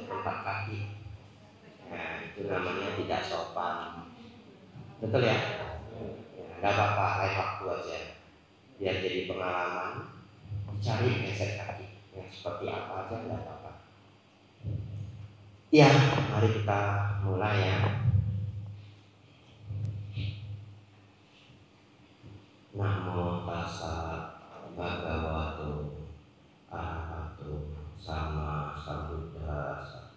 berempat kaki. Nah, itu namanya tidak sopan. Betul ya? Nggak apa-apa, lain waktu aja. Biar jadi pengalaman, dicari gesek kaki yang seperti apa aja, nggak apa-apa. Ya, mari kita mulai ya. Namo tassa bhagavato arahato sama sambuddhassa.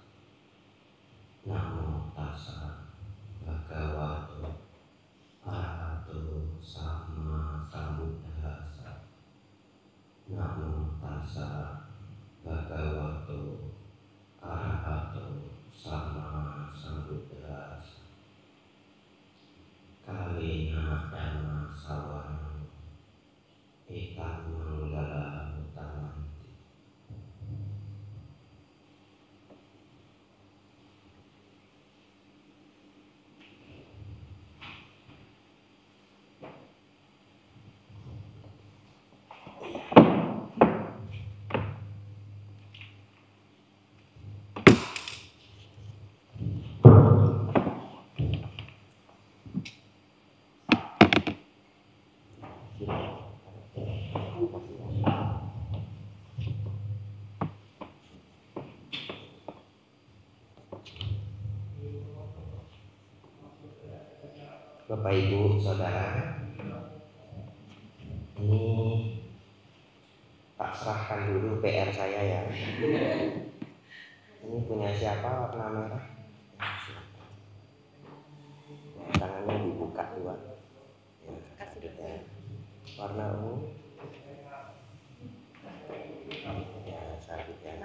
Namo tassa bhagavato arahato sama sambuddhassa. Namo tassa bhagavato arahato sama sambuddhassa. Kalena dhamma sawana ekam manggala utamanti. Bapak Ibu Saudara, ini tak serahkan dulu PR saya ya. Ini punya siapa warna merah? Tangannya dibuka dua. Ya. Warna ungu. Ya, sabit ya.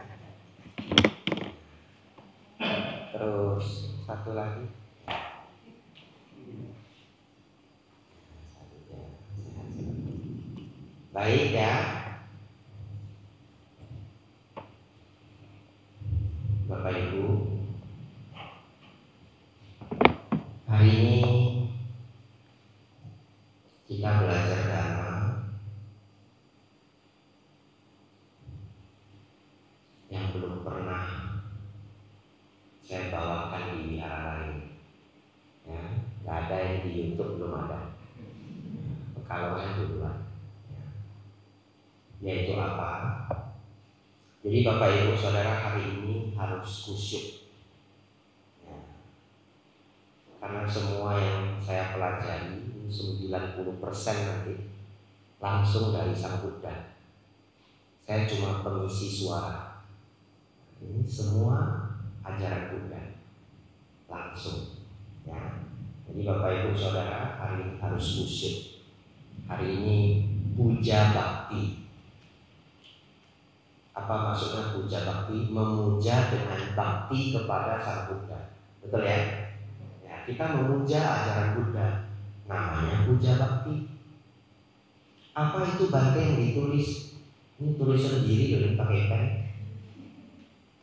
Terus satu lagi. Baik ya. Bapak Ibu, hari ini kita belajar dhamma yang belum pernah saya bawakan di wihara lain. Ya, nggak ada yang di YouTube, belum ada. Pekalongan duluan. Yaitu apa? Jadi Bapak Ibu Saudara, hari ini harus khusyuk ya. Karena semua yang saya pelajari 90% nanti langsung dari Sang Buddha. Saya cuma pengisi suara. Ini semua ajaran Buddha langsung ya. Jadi Bapak Ibu Saudara, hari ini harus khusyuk. Hari ini puja bakti. Apa maksudnya puja bakti? Memuja dengan bakti kepada Sang Buddha. Betul ya? Ya, kita memuja ajaran Buddha, namanya puja bakti. Apa itu Bante yang ditulis? Ini tulis sendiri dengan pakai pen.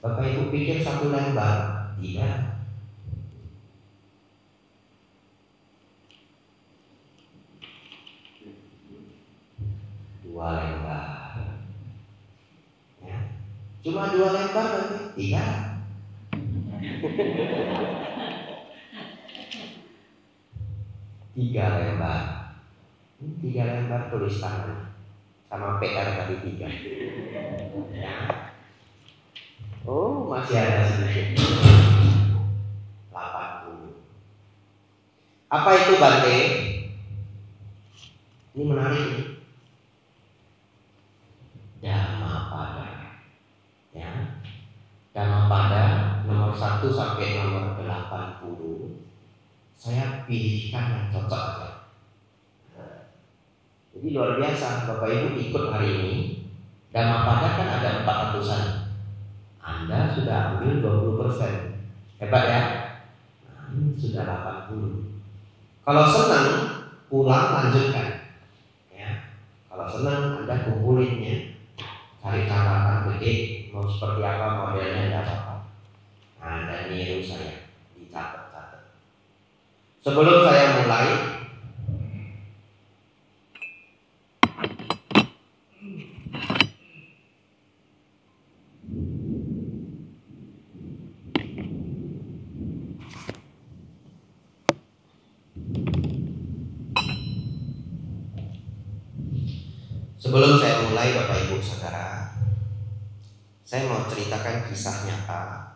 Bapak Ibu pikir satu lembar? Tidak. Dua lembar. Cuma 2 lembar berarti 3. 3 lembar. 3 lembar tulis tangan. Sama PR tadi 3. Ya. Oh, masih ada sedikit. 80. Apa itu Bante? Ini menarik nih. Dhammapada. Ya, Dhammapada nomor 1 sampai nomor 80 saya pilihkan yang cocok aja. Jadi luar biasa Bapak Ibu ikut hari ini. Dhammapada kan ada 400-an. Anda sudah ambil 20%. Hebat ya. Nah, ini sudah 80. Kalau senang pulang lanjutkan. Ya. Kalau senang Anda kumpulinnya. Cari catatan gede, mau seperti apa modelnya, tidak apa-apa. Nah, dan niru saya, dicatat-catat. Sebelum saya mulai, Sebelum saya mulai, Bapak Ibu Saudara, saya mau ceritakan kisah nyata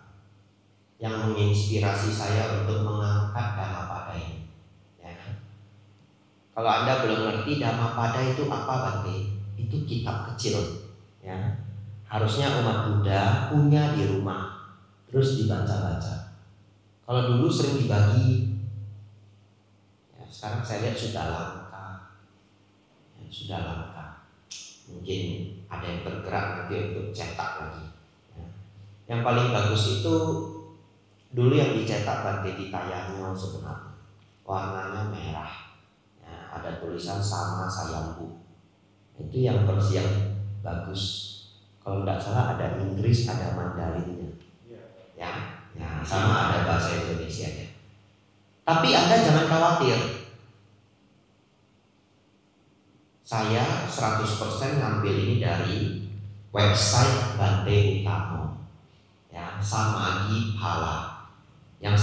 yang menginspirasi saya untuk mengangkat Dhammapada ini. Ya. Kalau Anda belum ngerti Dhammapada itu apa, Bante? Itu kitab kecil. Ya. Harusnya umat Buddha punya di rumah, terus dibaca-baca. Kalau dulu sering dibagi, ya, sekarang saya lihat sudah langka. Ya, sudah langka. Mungkin ada yang bergerak nanti untuk cetak lagi. Ya. Yang paling bagus itu dulu yang dicetak Bante di Tayangnyo sebenarnya. Warnanya merah. Ya, ada tulisan Sama Sayambu. Itu yang versi yang bagus. Kalau tidak salah ada Inggris, ada Mandarinnya. Ya, ya sama ada bahasa Indonesianya. Tapi Anda jangan khawatir. Saya 100% ngambil ini dari website Bante Utamo. Ya, Samagi Phala. Yang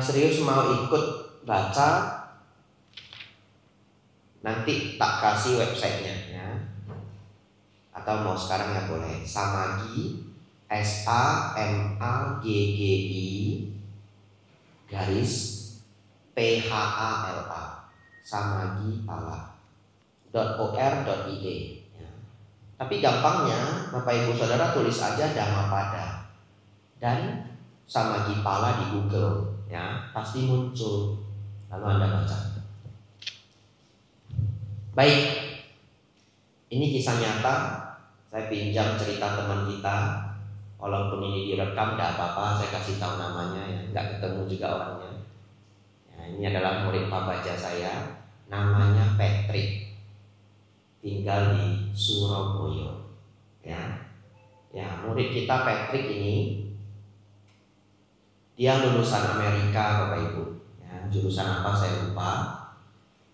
serius mau ikut baca, nanti tak kasih websitenya ya. Atau mau sekarang ya boleh. Samagi SAMAGGI garis PHALA Samagi Phala .or.id ya. Tapi gampangnya Bapak Ibu Saudara tulis aja Dhammapada dan Samagi Phala di Google ya, pasti muncul. Lalu Anda baca. Baik, ini kisah nyata. Saya pinjam cerita teman kita. Walaupun ini direkam, tidak apa-apa. Saya kasih tahu namanya ya, nggak ketemu juga orangnya. Ya, ini adalah murid Pak Baja saya. Namanya Patrick. Tinggal di Surabaya. Ya, murid kita Patrick ini dia lulusan Amerika, Bapak Ibu. Ya, jurusan apa saya lupa.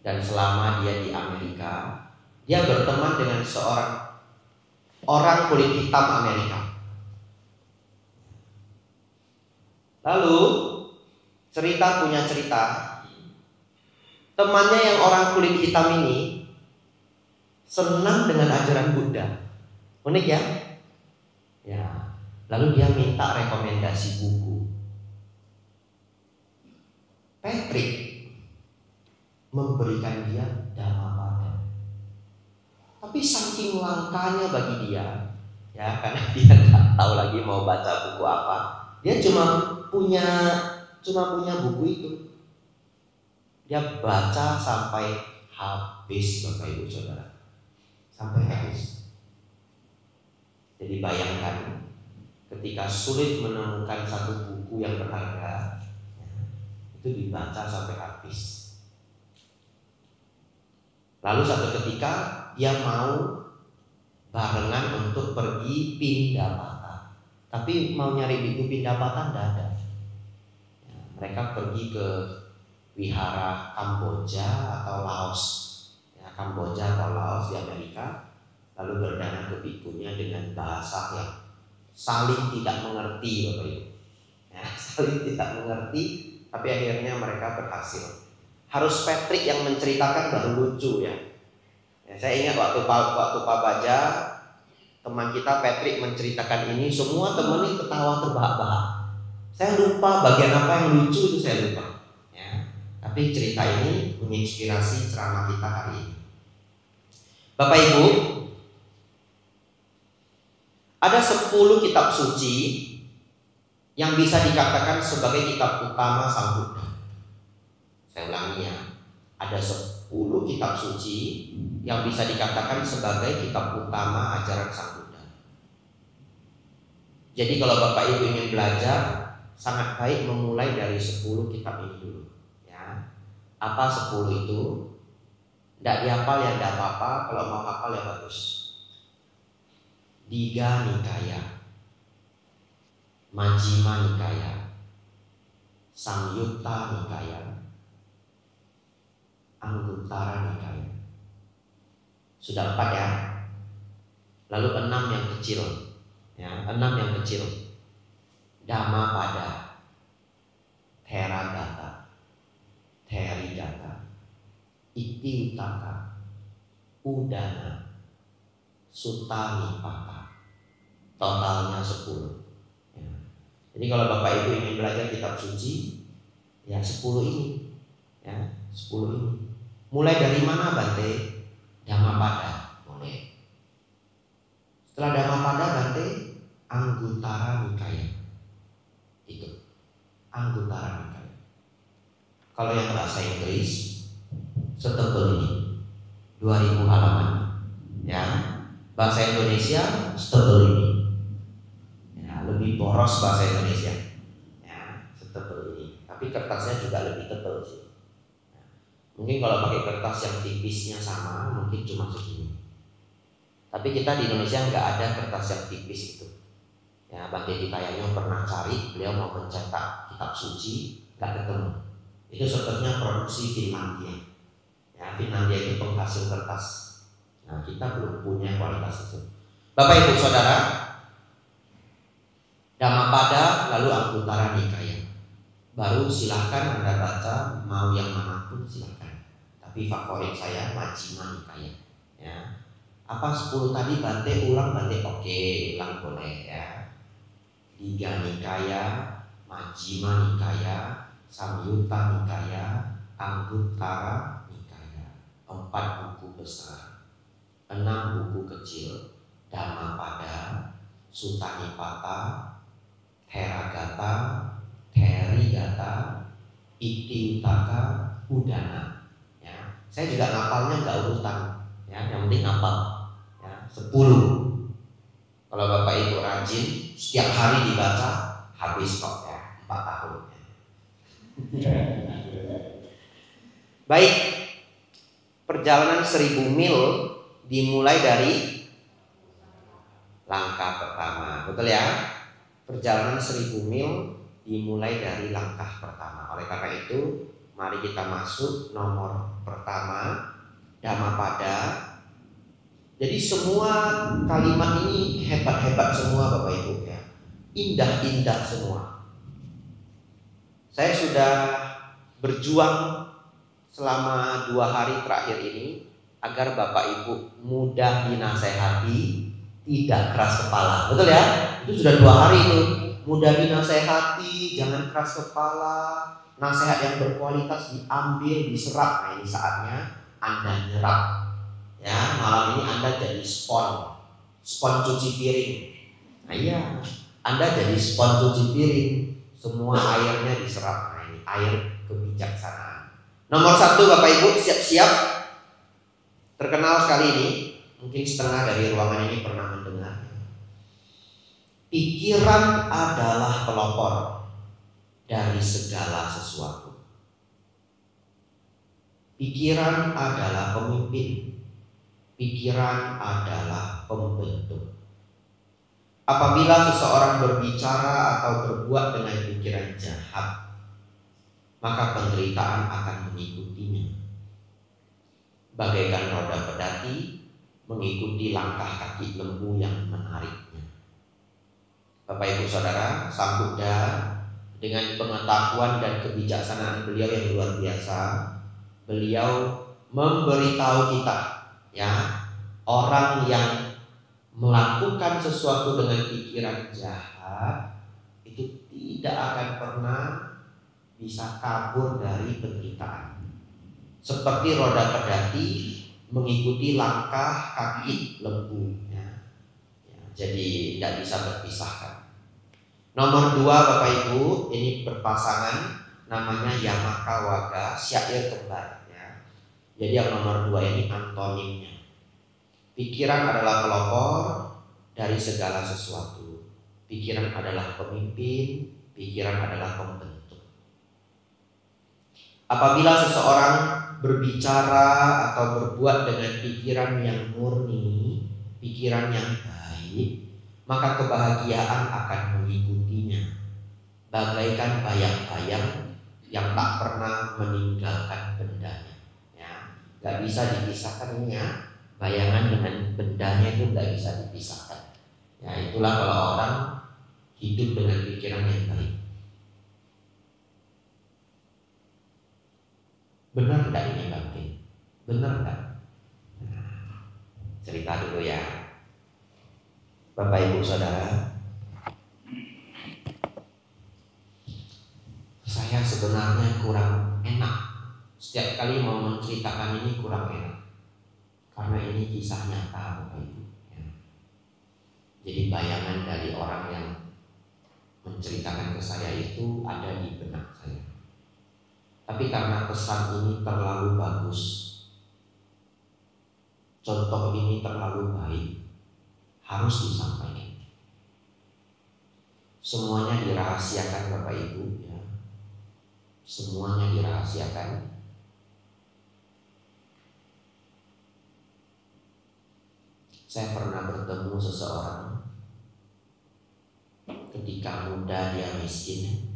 Dan selama dia di Amerika, dia berteman dengan seorang orang kulit hitam Amerika. Lalu punya cerita, temannya yang orang kulit hitam ini senang dengan ajaran Buddha. Unik ya? Ya. Lalu dia minta rekomendasi buku. Patrick memberikan dia Dhammapada. Tapi saking langkanya bagi dia, ya karena dia nggak tahu lagi mau baca buku apa, dia cuma punya buku itu. Dia baca sampai habis, Bapak Ibu Saudara, sampai habis. Jadi bayangkan, ketika sulit menemukan satu buku yang berharga, itu dibaca sampai habis. Lalu satu ketika dia mau barengan untuk pergi Pindapata, tapi mau nyari buku Pindapata tidak ada. Ya, mereka pergi ke wihara Kamboja atau Laos, ya, Kamboja atau Laos di Amerika, lalu berdana ke bikunya dengan bahasa yang saling tidak mengerti, Bapak Ibu. Ya, saling tidak mengerti, tapi akhirnya mereka berhasil. Harus Patrick yang menceritakan baru lucu ya. Saya ingat waktu Pak Baja, teman kita Patrick menceritakan ini, semua teman ini ketawa terbahak-bahak. Saya lupa bagian apa yang lucu itu saya lupa. Ya. Tapi cerita ini menginspirasi ceramah kita hari ini. Bapak Ibu, ada 10 kitab suci yang bisa dikatakan sebagai kitab utama Sang Buddha. Saya ulangi ya, ada 10 kitab suci yang bisa dikatakan sebagai kitab utama ajaran Sang Buddha. Jadi kalau Bapak Ibu ingin belajar, sangat baik memulai dari 10 kitab ini dulu. Ya. Apa 10 itu? Tidak dihafal ya tidak apa-apa, kalau mau hafal ya bagus. Digha Nikaya, Majjhima Nikaya, Samyutta Nikaya, Anguttara Nikaya. Sudah 4 ya. Lalu 6 yang kecil. Ya, 6 yang kecil. Dhammapada, Theravada, Iti Utaka, Udana, Sutta Nipata. Totalnya 10. Ya. Jadi kalau Bapak Ibu ingin belajar kitab suci, ya 10 ini. Ya, 10 ini. Mulai dari mana Bante? Dhammapada mulai. Setelah Dhammapada Bante, Anguttara Nikaya. Itu Anguttara Nikaya. Kalau yang bahasa Inggris setebal ini 2000 halaman. Ya. Bahasa Indonesia setebal ini. Ya, lebih boros bahasa Indonesia. Ya, setebal ini. Tapi kertasnya juga lebih tebal sih. Ya. Mungkin kalau pakai kertas yang tipisnya sama, mungkin cuma segini. Tapi kita di Indonesia nggak ada kertas yang tipis itu. Ya, Bante Ditayana pernah cari, beliau mau mencetak kitab suci, nggak ketemu. Itu sebetulnya produksi Finlandia. Ya, Finlandia itu penghasil kertas. Nah, kita belum punya kualitas itu. Bapak Ibu Saudara, Dhammapada lalu Anguttara Nikaya. Baru silahkan Anda baca, mau yang manapun silahkan. Tapi favorit saya Majjhima Nikaya. Ya. Apa 10 tadi Bante ulang Bante? Oke, ulang boleh ya. Digha Nikaya, Majjhima Nikaya, Samyutta Nikaya, Anguttara Nikaya. 4 buku besar, 6 buku kecil, Dhammapada, Sutta Nipata, Theragata, Therigata, Iti Utaka, Udana. Ya, saya juga ngapalnya nggak urutan, ya, yang penting ngapal. Ya, 10. Kalau Bapak Ibu rajin, setiap hari dibaca, habis kok ya, 4 tahun. Baik, perjalanan 1000 mil dimulai dari langkah pertama, betul ya? Perjalanan 1000 mil dimulai dari langkah pertama. Oleh karena itu, mari kita masuk nomor pertama, Dhammapada. Jadi semua kalimat ini hebat-hebat semua Bapak Ibu ya. Indah-indah semua. Saya sudah berjuang selama 2 hari terakhir ini agar Bapak Ibu mudah dinasehati, tidak keras kepala. Betul ya? Itu sudah 2 hari itu. Mudah dinasehati, jangan keras kepala. Nasihat yang berkualitas diambil, diserap. Nah, ini saatnya Anda nyerap. Ya, malam ini Anda jadi spon cuci piring. Nah iya, Anda jadi spon cuci piring. Semua airnya diserap. Nah, ini air kebijaksanaan. Nomor 1 Bapak Ibu, siap-siap. Terkenal sekali ini, mungkin setengah dari ruangan ini pernah mendengar. Pikiran adalah pelopor dari segala sesuatu. Pikiran adalah pemimpin. Pikiran adalah pembentuk. Apabila seseorang berbicara atau berbuat dengan pikiran jahat, maka penderitaan akan mengikutinya. Bagaikan roda pedati mengikuti langkah kaki lembu yang menariknya. Bapak Ibu Saudara, Sang Buddha dengan pengetahuan dan kebijaksanaan beliau yang luar biasa, beliau memberitahu kita, ya, orang yang melakukan sesuatu dengan pikiran jahat itu tidak akan pernah bisa kabur dari penderitaan. Seperti roda pedati mengikuti langkah kaki lembu, ya. Jadi tidak bisa terpisahkan. Nomor 2 Bapak Ibu, ini berpasangan, namanya Yamaka Waga, syair kembar, ya. Jadi yang nomor 2 ini antonimnya. Pikiran adalah pelopor dari segala sesuatu. Pikiran adalah pemimpin, pikiran adalah pembentuk. Apabila seseorang berbicara atau berbuat dengan pikiran yang murni, pikiran yang baik, maka kebahagiaan akan mengikutinya. Bagaikan bayang-bayang yang tak pernah meninggalkan bendanya. Ya, gak bisa dipisahkan ya. Bayangan dengan bendanya itu gak bisa dipisahkan. Ya, itulah kalau orang hidup dengan pikiran yang baik. Benar tidak ini Bante? Bener nggak? Cerita dulu ya, Bapak Ibu Saudara. Saya sebenarnya kurang enak. Setiap kali mau menceritakan ini kurang enak, karena ini kisah nyata Bapak Ibu. Jadi bayangan dari orang yang menceritakan ke saya itu ada di benak saya. Tapi karena pesan ini terlalu bagus, contoh ini terlalu baik, harus disampaikan. Semuanya dirahasiakan Bapak Ibu ya. Semuanya dirahasiakan. Saya pernah bertemu seseorang ketika muda, dia miskin.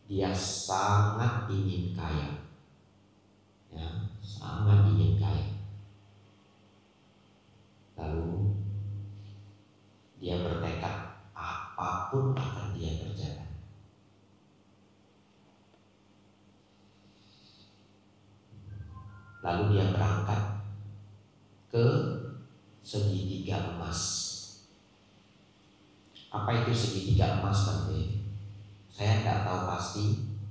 Dia sangat ingin kaya, ya, sangat ingin kaya. Lalu dia bertekad apapun akan dia kerjakan. Lalu dia berangkat ke segitiga emas. Apa itu segitiga emas nanti? Saya tidak tahu pasti,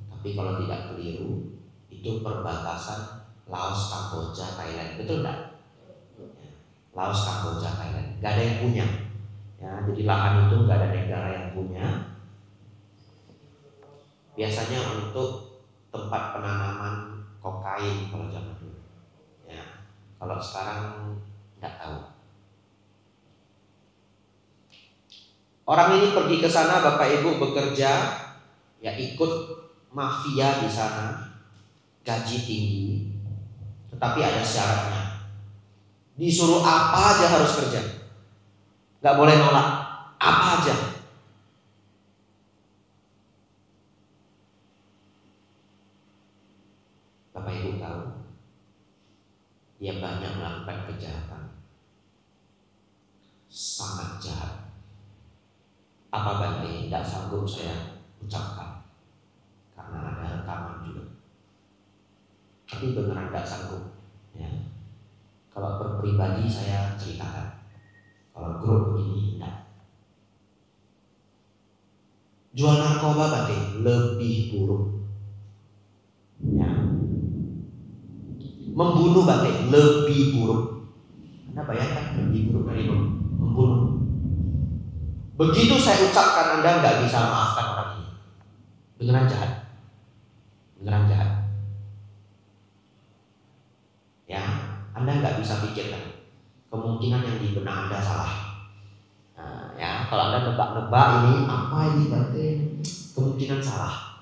tapi kalau tidak keliru itu perbatasan Laos, Kamboja, Thailand. Betul tidak? Laos, Kamboja, Thailand. Gak ada yang punya. Ya, jadi lahan itu gak ada negara yang punya. Biasanya untuk tempat penanaman kokain kalau zaman dulu. Ya, kalau sekarang tidak tahu. Orang ini pergi ke sana, Bapak Ibu bekerja. Ya ikut mafia di sana, gaji tinggi, tetapi ada syaratnya. Disuruh apa aja harus kerja, nggak boleh nolak, apa aja. Bapak Ibu tahu, dia banyak melakukan kejahatan, sangat jahat. Apa Bante? Tidak sanggup saya ucapkan karena ada rekaman juga. Tapi beneran gak sanggup ya. Kalau berpribadi saya ceritakan, kalau grup begini enggak. Jual narkoba Bante lebih buruk ya. Membunuh Bante lebih buruk. Anda bayangkan lebih buruk dari membunuh. Begitu saya ucapkan, Anda nggak bisa maafkan orang ini. Beneran jahat. Beneran jahat. Ya, Anda nggak bisa pikirkan kemungkinan yang di benak Anda salah. Nah, ya, kalau Anda nebak-nebak ini apa ini berarti kemungkinan salah.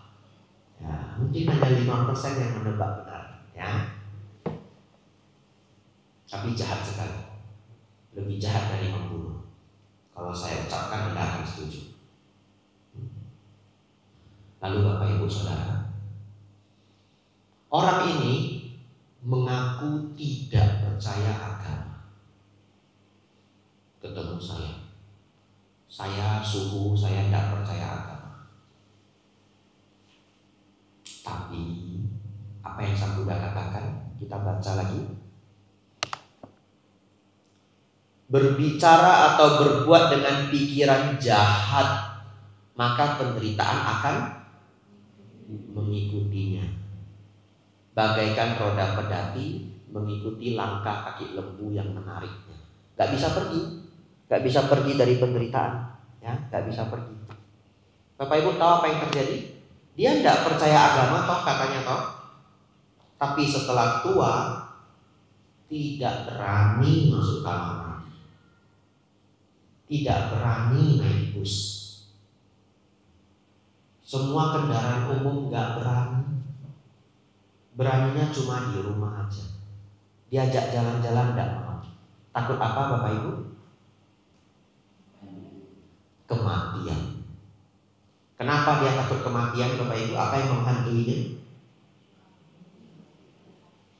Ya, mungkin hanya 5% yang menebak benar. Ya, tapi jahat sekali. Lebih jahat dari membunuh. Kalau saya ucapkan Anda akan setuju. Lalu Bapak Ibu Saudara, orang ini mengaku tidak percaya agama. Ketemu saya suhu, saya tidak percaya agama. Tapi apa yang Sang Buddha katakan, kita baca lagi. Berbicara atau berbuat dengan pikiran jahat, maka penderitaan akan mengikutinya. Bagaikan roda pedati mengikuti langkah kaki lembu yang menariknya. Gak bisa pergi dari penderitaan, ya, gak bisa pergi. Bapak Ibu tahu apa yang terjadi? Dia tidak percaya agama toh katanya toh, tapi setelah tua tidak berani masuk kamar. Tidak berani naik bus. Semua kendaraan umum gak berani. Beraninya cuma di rumah aja. Diajak jalan-jalan gak mau. Takut apa Bapak Ibu? Kematian. Kenapa dia takut kematian Bapak Ibu? Apa yang menghantuinya?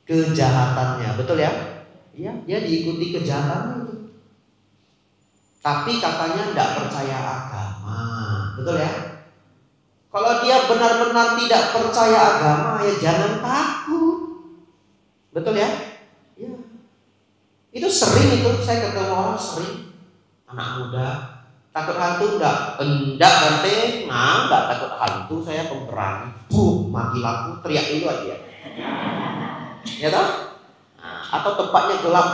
Kejahatannya. Betul ya? Iya, dia diikuti kejahatannya itu. Tapi katanya tidak percaya agama. Betul ya? Kalau dia benar-benar tidak percaya agama, ya jangan takut. Betul ya? Ya. Itu sering itu, saya ketemu orang sering. Anak muda, takut hantu enggak? Enggak Bante, enggak takut hantu, saya pemberani. Mati lampu, teriak dulu aja. Ya toh? Nah, atau tempatnya gelap.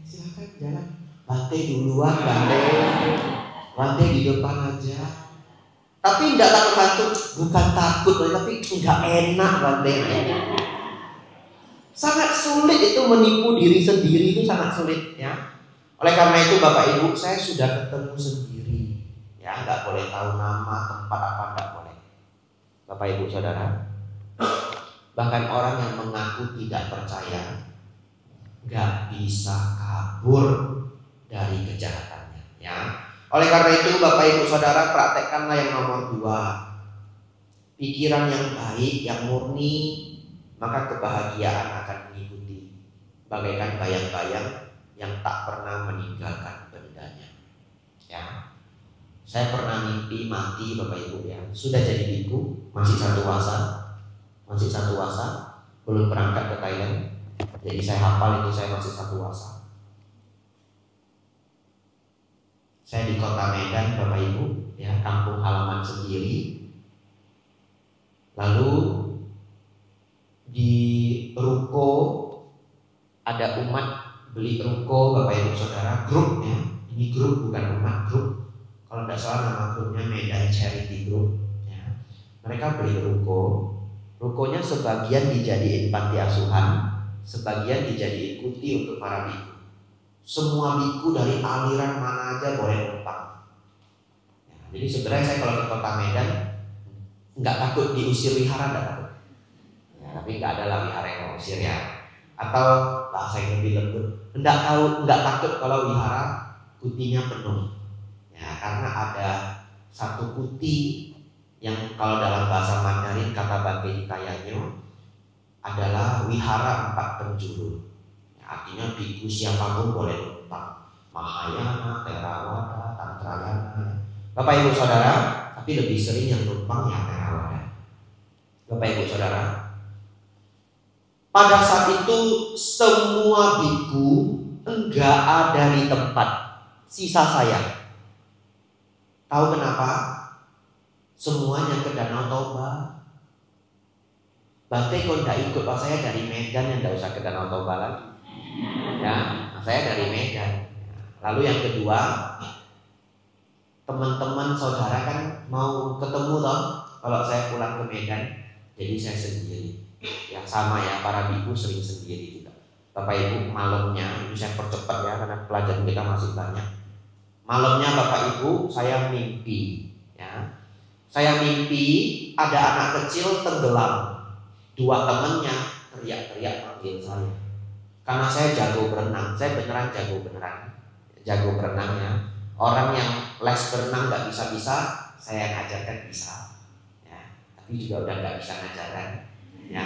Silakan jalan. Bante duluan, Bante di depan aja. Tapi enggak takut hantu, bukan takut, tapi enggak enak Bante. Sangat sulit itu menipu diri sendiri, itu sangat sulit ya. Oleh karena itu Bapak Ibu, saya sudah ketemu sendiri. Ya, enggak boleh tahu nama, tempat apa, enggak boleh. Bapak Ibu Saudara, bahkan orang yang mengaku tidak percaya enggak bisa kabur dari kejahatannya ya. Oleh karena itu Bapak Ibu Saudara, praktekkanlah yang nomor 2. Pikiran yang baik, yang murni, maka kebahagiaan akan mengikuti. Bagaikan bayang-bayang yang tak pernah meninggalkan bendanya. Ya, saya pernah mimpi mati Bapak Ibu ya. Sudah jadi biku, masih satu wasa, belum berangkat ke Thailand. Jadi saya hafal itu saya masih satu wasa. Saya di kota Medan Bapak Ibu ya, kampung halaman sendiri. Lalu di ruko ada umat beli ruko Bapak Ibu Saudara, grup ya. Ini grup bukan umat, grup. Kalau tidak salah nama grupnya Medan Charity Group ya. Mereka beli ruko. Rukonya sebagian dijadiin panti asuhan, sebagian dijadiin kuti untuk para biku. Semua biku dari aliran mana aja boleh numpang ya. Jadi sebenarnya saya kalau ke kota Medan nggak takut diusir wihara, nggak takut ya, tapi nggak ada lah wihara yang mengusir ya. Atau bahasa yang lebih lembut, nggak takut kalau wihara kutinya penuh ya, karena ada satu kuti yang kalau dalam bahasa Mandarin kata Bante Hitayanyo adalah wihara 4 penjuru ya, artinya biku siapapun boleh numpang, Mahayana, Theravada, Tantrayana. Bapak Ibu Saudara, tapi lebih sering yang numpang ya Theravada. Bapak Ibu Saudara, pada saat itu semua biku enggak ada di tempat, sisa saya. Tahu kenapa? Semuanya ke Danau Toba. Bante kok enggak ikut, Pak, saya dari Medan, yang enggak usah ke Danau Toba lagi. Ya, saya dari Medan. Lalu yang kedua, teman-teman saudara kan mau ketemu toh kalau saya pulang ke Medan, jadi saya sendiri. Ya sama ya, para biku sering sendiri juga. Bapak Ibu, malamnya ini saya percepat ya karena pelajaran kita masih banyak. Malamnya Bapak Ibu saya mimpi ya. Saya mimpi ada anak kecil tenggelam. 2 temannya teriak-teriak manggil saya. Karena saya jago berenang, saya beneran jago berenang ya. Orang yang les berenang nggak bisa-bisa, saya ngajarkan bisa ya. Tapi juga udah nggak bisa ngajarkan ya.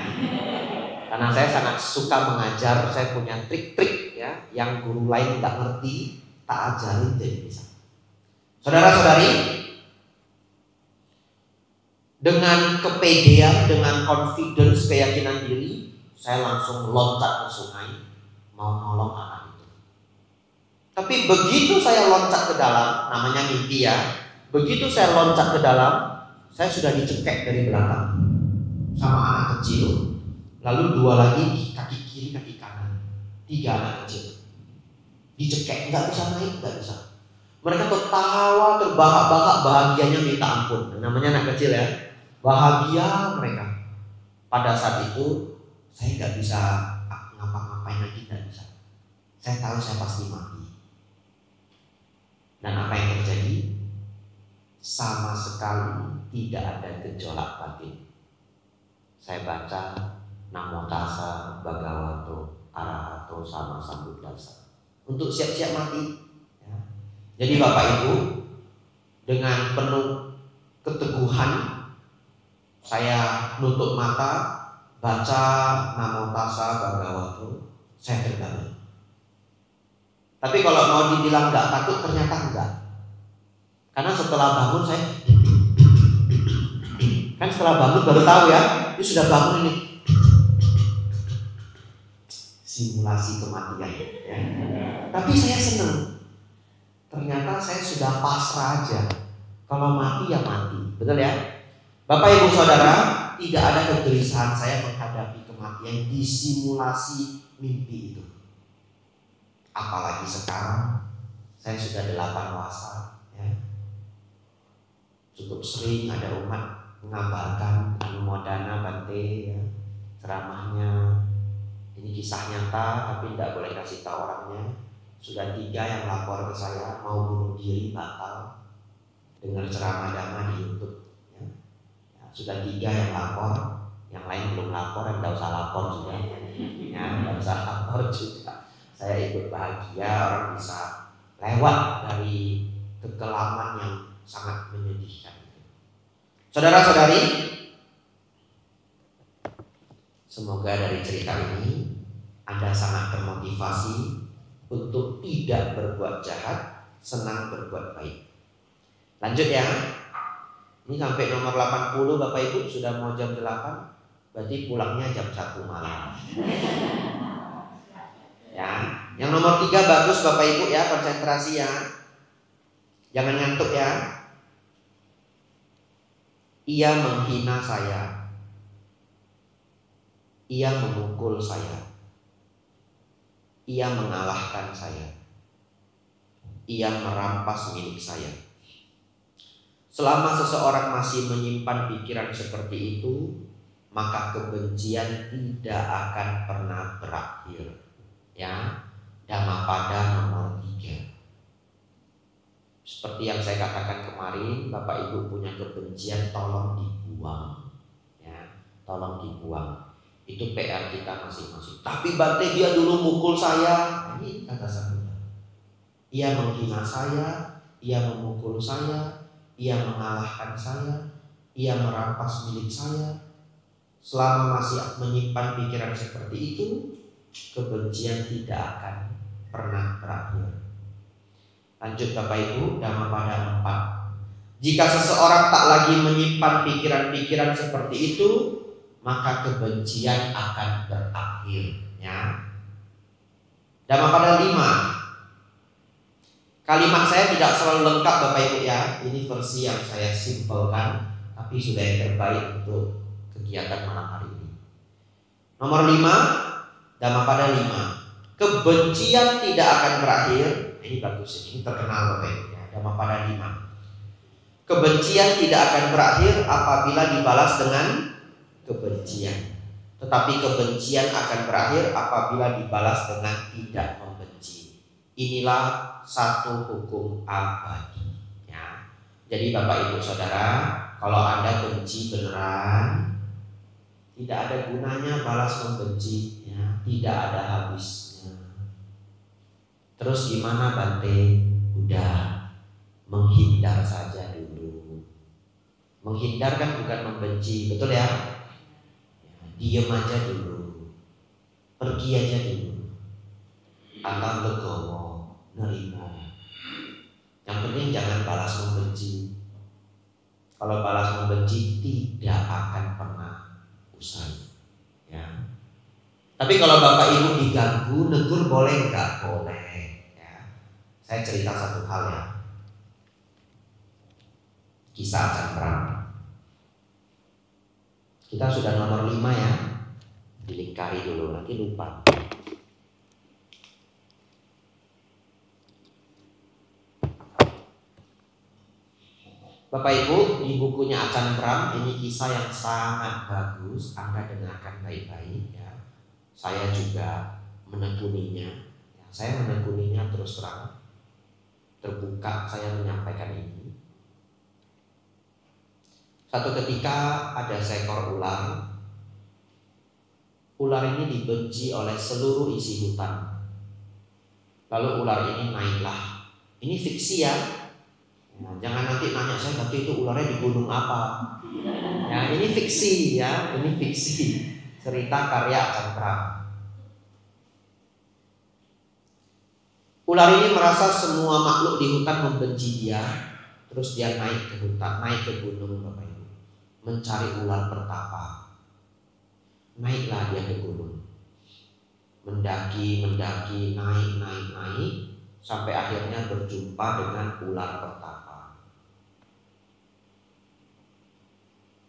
Karena saya sangat suka mengajar, saya punya trik-trik ya yang guru lain nggak ngerti, tak ajarin jadi bisa. Saudara-saudari, dengan kepedean, dengan confidence, keyakinan diri, saya langsung loncat ke sungai mau nolong anak itu. Tapi begitu saya loncat ke dalam, namanya mimpi ya. Begitu saya loncat ke dalam, saya sudah dicekek dari belakang sama anak kecil. Lalu 2 lagi, kaki kiri, kaki kanan. 3 anak kecil dicekek, nggak bisa naik, nggak bisa. Mereka tertawa, terbahak-bahak, bahagianya minta ampun. Namanya anak kecil ya, bahagia mereka. Pada saat itu saya nggak bisa ngapa-ngapain lagi, nggak bisa. Saya tahu saya pasti mati. Dan apa yang terjadi? Sama sekali tidak ada gejolak batin. Saya baca Namo Tassa Bhagavato Arahato Sama Sambuddhassa untuk siap-siap mati ya. Jadi Bapak Ibu, dengan penuh keteguhan saya nutup mata, baca Namo Tassa Bhagavato, saya terbangun. Tapi kalau mau dibilang enggak takut, ternyata enggak. Karena setelah bangun saya kan setelah bangun baru tahu ya, ini sudah bangun ini. simulasi kematian. Ya. Tapi saya senang. Ternyata saya sudah pasrah aja. Kalau mati ya mati, betul ya? Bapak Ibu Saudara, tidak ada kegelisahan saya menghadapi kematian di simulasi mimpi itu. Apalagi sekarang saya sudah 8 wasa, ya. Cukup sering ada umat mengabarkan Anumodana Bante, ya, ceramahnya. Ini kisah nyata tapi tidak boleh kasih tahu orangnya. Sudah 3 yang lapor ke saya mau bunuh diri batal dengar ceramah Dhamma di YouTube. Ya. Ya, sudah 3 yang lapor, yang lain belum lapor, yang tidak usah lapor juga. Ya, tidak usah lapor juga. Saya ikut bahagia orang bisa lewat dari kekelaman yang sangat menyedihkan. Saudara-saudari, semoga dari cerita ini Anda sangat termotivasi untuk tidak berbuat jahat, senang berbuat baik. Lanjut ya. Ini sampai nomor 80 Bapak Ibu sudah mau jam 8, berarti pulangnya jam 1 malam. Ya, yang nomor 3 bagus Bapak Ibu ya, konsentrasi ya. Jangan ngantuk ya. Ia menghina saya. Ia memukul saya. Ia mengalahkan saya. Ia merampas milik saya. Selama seseorang masih menyimpan pikiran seperti itu, maka kebencian tidak akan pernah berakhir. Ya, Dhammapada nomor 3. Seperti yang saya katakan kemarin, Bapak Ibu punya kebencian, tolong dibuang. Ya, tolong dibuang. Itu PR kita masing-masing. Tapi Bante dia dulu mukul saya. Ini kata saya. Ia menghina saya, ia memukul saya, ia mengalahkan saya, ia merampas milik saya. Selama masih menyimpan pikiran seperti itu, kebencian tidak akan pernah berakhir. Lanjut Bapak Ibu, Dhammapada 4. Jika seseorang tak lagi menyimpan pikiran-pikiran seperti itu, maka kebencian akan berakhir. Ya. Dhammapada 5. Kalimat saya tidak selalu lengkap Bapak Ibu ya. Ini versi yang saya simpelkan, tapi sudah yang terbaik untuk kegiatan malam hari ini. Nomor 5, Dhammapada 5. Kebencian tidak akan berakhir. Ini bagus, ini terkenal Bapak Ibu ya. Dhammapada 5. Kebencian tidak akan berakhir apabila dibalas dengan kebencian. Tetapi kebencian akan berakhir apabila dibalas dengan tidak membenci. Inilah satu hukum abadi ya. Jadi Bapak Ibu Saudara, kalau Anda benci beneran, tidak ada gunanya balas membenci ya. Tidak ada habisnya. Terus gimana Bante? Udah, menghindar saja dulu. Menghindar kan bukan membenci, betul ya? Diam aja dulu, pergi aja dulu, atau legowo, nerimo. Yang penting jangan balas membenci. Kalau balas membenci tidak akan pernah usai. Ya. Tapi kalau Bapak Ibu diganggu, negur boleh nggak? Boleh. Ya. Saya cerita satu hal ya. Kisah Ajahn Brahm. Kita sudah nomor 5 ya. Dilingkari dulu, nanti lupa. Bapak Ibu, di bukunya Ajahn Brahm ini kisah yang sangat bagus. Anda dengarkan baik-baik ya. Saya juga menekuninya ya. Saya menekuninya terus terang, terbuka saya menyampaikan ini. Satu ketika ada seekor ular. Ular ini dibenci oleh seluruh isi hutan. Lalu ular ini naiklah. Ini fiksi ya. Nah, jangan nanti nanya saya berarti itu ularnya di gunung apa. Ya, ini fiksi ya, ini fiksi. Cerita karya Ajahn Brahm. Ular ini merasa semua makhluk di hutan membenci dia. Terus dia naik ke hutan, naik ke gunung Bapak Ibu, mencari ular bertapa. Naiklah dia ke gunung. mendaki, naik, sampai akhirnya berjumpa dengan ular pertapa.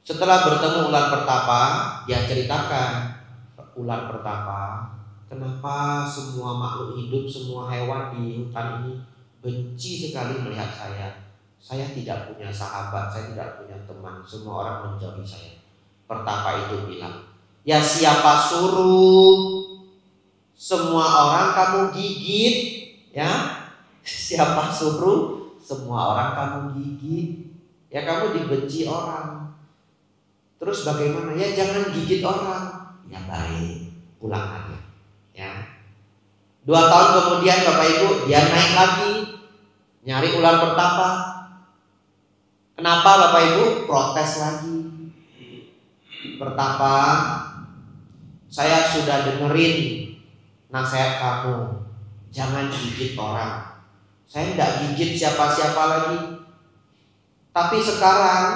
Setelah bertemu ular pertapa, dia ceritakan ular pertapa, kenapa semua makhluk hidup, semua hewan di hutan ini benci sekali melihat saya. Saya tidak punya sahabat, saya tidak punya teman, semua orang menjauhi saya. Pertapa itu bilang, ya siapa suruh semua orang kamu gigit? Ya, siapa suruh semua orang kamu gigit? Ya kamu dibenci orang. Terus bagaimana? Ya jangan gigit orang. Ya baik, pulang aja. Ya. 2 tahun kemudian Bapak Ibu, dia naik lagi nyari ular pertapa. Kenapa Bapak Ibu? Protes lagi. Pertapa, saya sudah dengerin nasihat kamu, jangan gigit orang. Saya tidak gigit siapa-siapa lagi. Tapi sekarang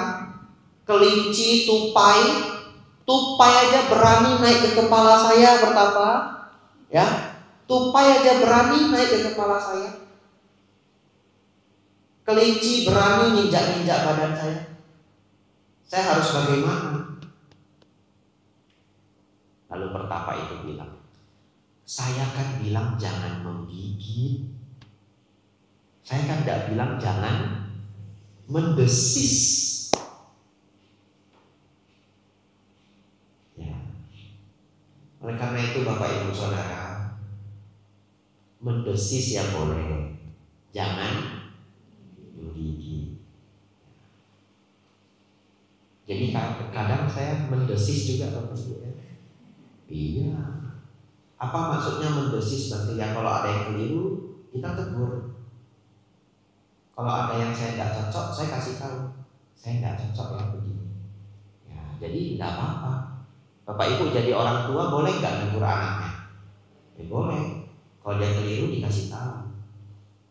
kelinci, tupai aja berani naik ke kepala saya, Pertapa. Ya, tupai aja berani naik ke kepala saya. Kelinci berani nginjak-nginjak badan saya. Saya harus bagaimana? Lalu Pertapa itu bilang, saya kan bilang jangan menggigit. Saya kan tidak bilang jangan mendesis. Ya. Oleh karena itu Bapak Ibu Saudara, mendesis ya boleh, jangan menggigit. Jadi kadang saya mendesis juga Bapak Ibu ya. Iya. Apa maksudnya mendesis? Berarti ya kalau ada yang keliru kita tegur. Kalau ada yang saya tidak cocok, saya kasih tahu. Saya tidak cocok ya begini. Ya, jadi tidak apa-apa. Bapak Ibu jadi orang tua boleh nggak negur anaknya? Ya boleh. Kalau dia keliru dikasih tahu.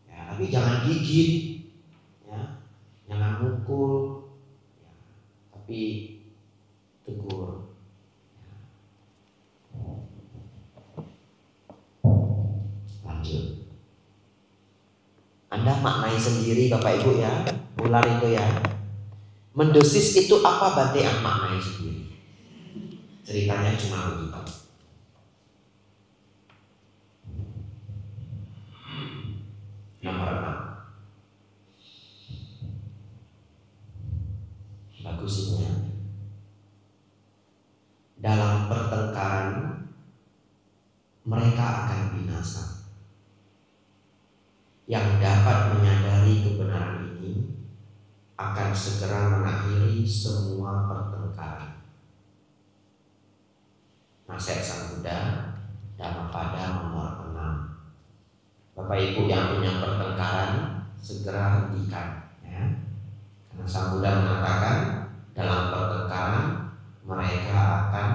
Ya, tapi jangan gigit. Ya, jangan mukul. Ya, tapi tegur. Lanjut. Anda maknai sendiri Bapak Ibu ya, ular itu ya. Mendesis itu apa Bantean maknai sendiri. Ceritanya cuma begitu. Nomor 6. Bagus ini ya. Dalam pertengkaran mereka akan binasa. Yang dapat menyadari kebenaran ini akan segera mengakhiri semua pertengkaran. Nasihat Sang Buddha Dhammapada nomor 6. Bapak Ibu yang punya pertengkaran segera hentikan ya. Karena Sang Buddha mengatakan dalam pertengkaran mereka akan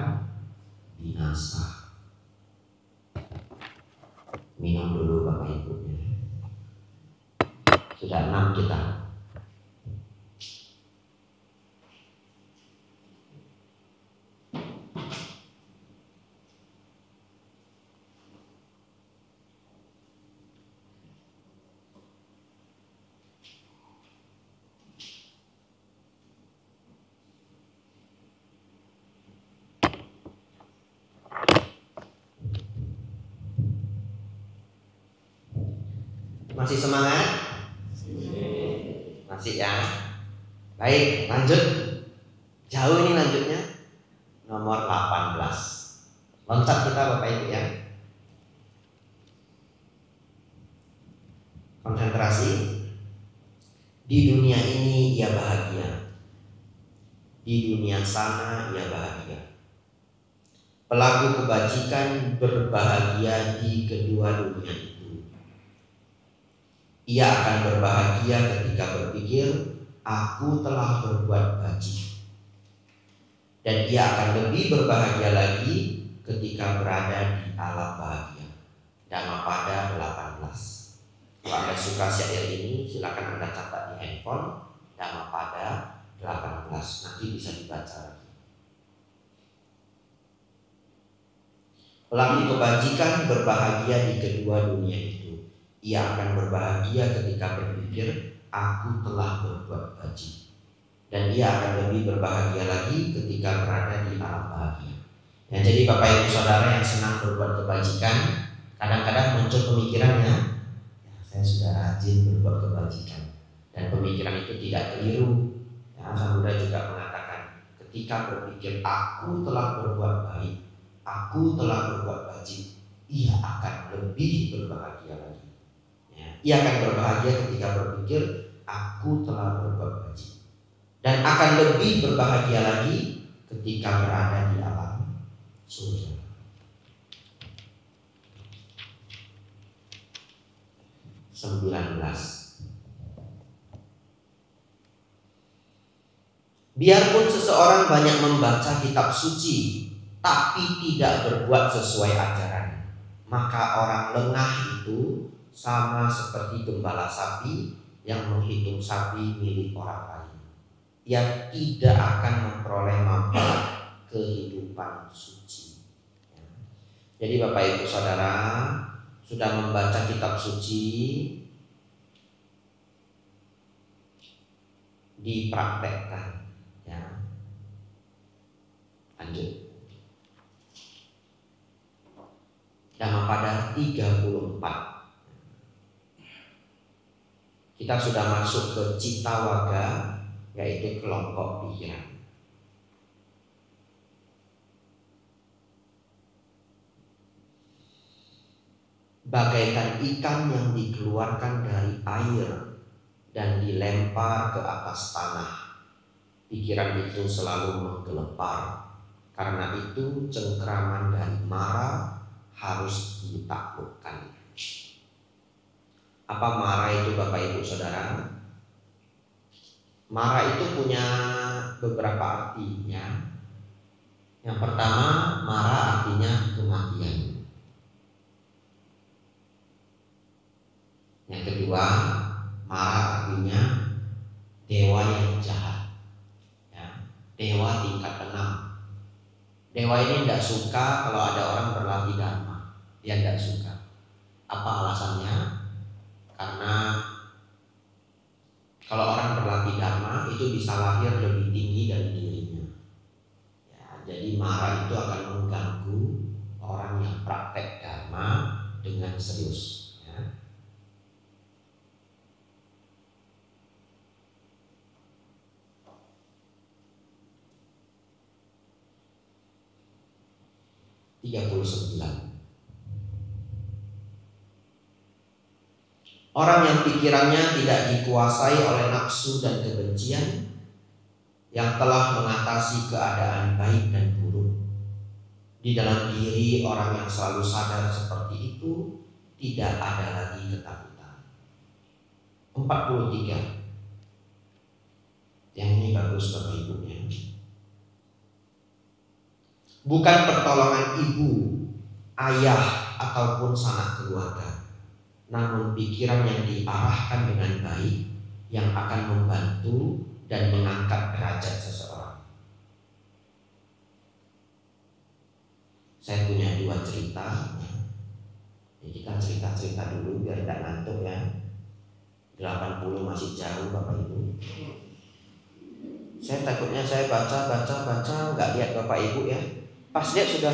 binasa. Minum dulu Bapak Ibu ya. Sudah 6 kita. Masih semangat? Masih ya. Baik, lanjut. Jauh ini lanjutnya. Nomor 18. Loncat kita Bapak Ibu ya. Konsentrasi. Di dunia ini ia bahagia. Di dunia sana ia bahagia. Pelaku kebajikan berbahagia di kedua dunia itu. Ia akan berbahagia ketika berpikir, aku telah berbuat bajik. Dan ia akan lebih berbahagia lagi ketika berada di alam bahagia. Dhammapada 18. Kalau Anda suka syair ini, silakan Anda catat di handphone. Dhammapada 18. Nanti bisa dibaca lagi. Pelaku kebajikan berbahagia di kedua dunia itu. Ia akan berbahagia ketika berpikir, aku telah berbuat baik. Dan ia akan lebih berbahagia lagi ketika berada di alam bahagia. Ya, jadi Bapak Ibu Saudara yang senang berbuat kebajikan, kadang-kadang muncul pemikirannya, ya, saya sudah rajin berbuat kebajikan. Dan pemikiran itu tidak keliru. Ya, Sang Buddha juga mengatakan, ketika berpikir aku telah berbuat baik, aku telah berbuat baik, ia akan lebih berbahagia lagi. Ya, ia akan berbahagia ketika berpikir aku telah berbuat baik, dan akan lebih berbahagia lagi ketika berada di alam surga. Biarpun seseorang banyak membaca kitab suci tapi tidak berbuat sesuai ajaran, maka orang lengah itu sama seperti gembala sapi yang menghitung sapi milik orang lain. Ia tidak akan memperoleh manfaat kehidupan suci. Jadi Bapak Ibu Saudara, sudah membaca kitab suci, dipraktekkan. Ya. Lanjut. Dhammapada 34. Kita sudah masuk ke Cittawaga, yaitu kelompok pikiran. Bagaikan ikan yang dikeluarkan dari air dan dilempar ke atas tanah, pikiran itu selalu menggelepar. Karena itu cengkraman dari mara harus ditaklukkan. Apa mara itu Bapak Ibu Saudara? Mara itu punya beberapa artinya. Yang pertama, mara artinya kematian. Yang kedua, mara artinya dewa yang jahat, ya, dewa tingkat 6. Dewa ini tidak suka kalau ada orang berlatih dharma. Dia tidak suka. Apa alasannya? Karena kalau orang berlatih dharma itu bisa lahir lebih tinggi dari dirinya. Ya, jadi mara itu akan mengganggu orang yang praktek dharma dengan serius. Ya. Orang yang pikirannya tidak dikuasai oleh nafsu dan kebencian, yang telah mengatasi keadaan baik dan buruk. Di dalam diri orang yang selalu sadar seperti itu, tidak ada lagi ketakutan. 43. Yang ini bagus Bapak Ibunya. Bukan pertolongan ibu, ayah, ataupun sanak keluarga, namun pikiran yang diarahkan dengan baik yang akan membantu dan mengangkat derajat seseorang. Saya punya 2 cerita. Ya, kita cerita-cerita dulu biar tidak ngantuk ya. 80 masih jauh Bapak Ibu. Saya takutnya saya baca nggak lihat Bapak Ibu ya. Pas lihat sudah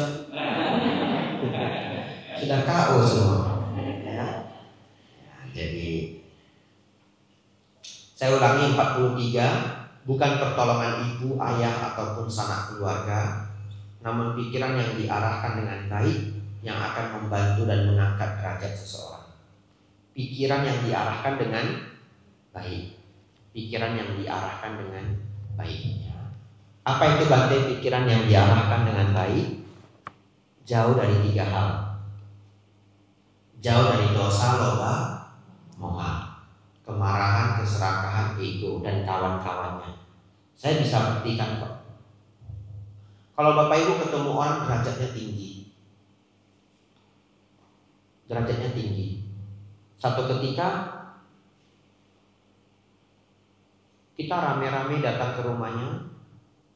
KO semua. Ya. Jadi saya ulangi 43. Bukan pertolongan ibu, ayah, ataupun sanak keluarga, namun pikiran yang diarahkan dengan baik yang akan membantu dan mengangkat derajat seseorang. Pikiran yang diarahkan dengan baik. Pikiran yang diarahkan dengan baik. Apa itu Bante pikiran yang diarahkan dengan baik? Jauh dari 3 hal. Jauh dari dosa, loba, moha, kemarahan, keserakahan, ego, dan kawan-kawannya. Saya bisa buktikan kok. Kalau Bapak Ibu ketemu orang derajatnya tinggi, satu ketika kita rame-rame datang ke rumahnya,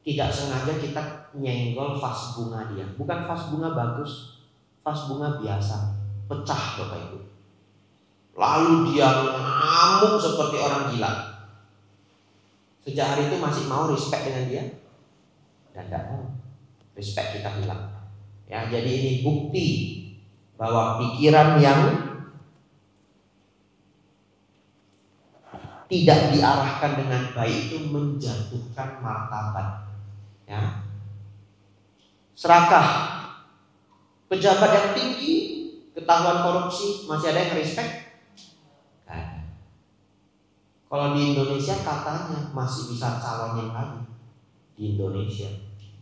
tidak sengaja kita nyenggol vas bunga dia. Bukan vas bunga bagus, vas bunga biasa pecah Bapak Ibu. Lalu dia ngamuk seperti orang gila. Sejak hari itu masih mau respect dengan dia? Dan tidak mau. Respect kita hilang. Ya, jadi ini bukti bahwa pikiran yang tidak diarahkan dengan baik itu menjatuhkan martabat. Ya. Serakah, pejabat yang tinggi, ketahuan korupsi, masih ada yang respect? Kan. Kalau di Indonesia katanya masih bisa calonin lagi di Indonesia.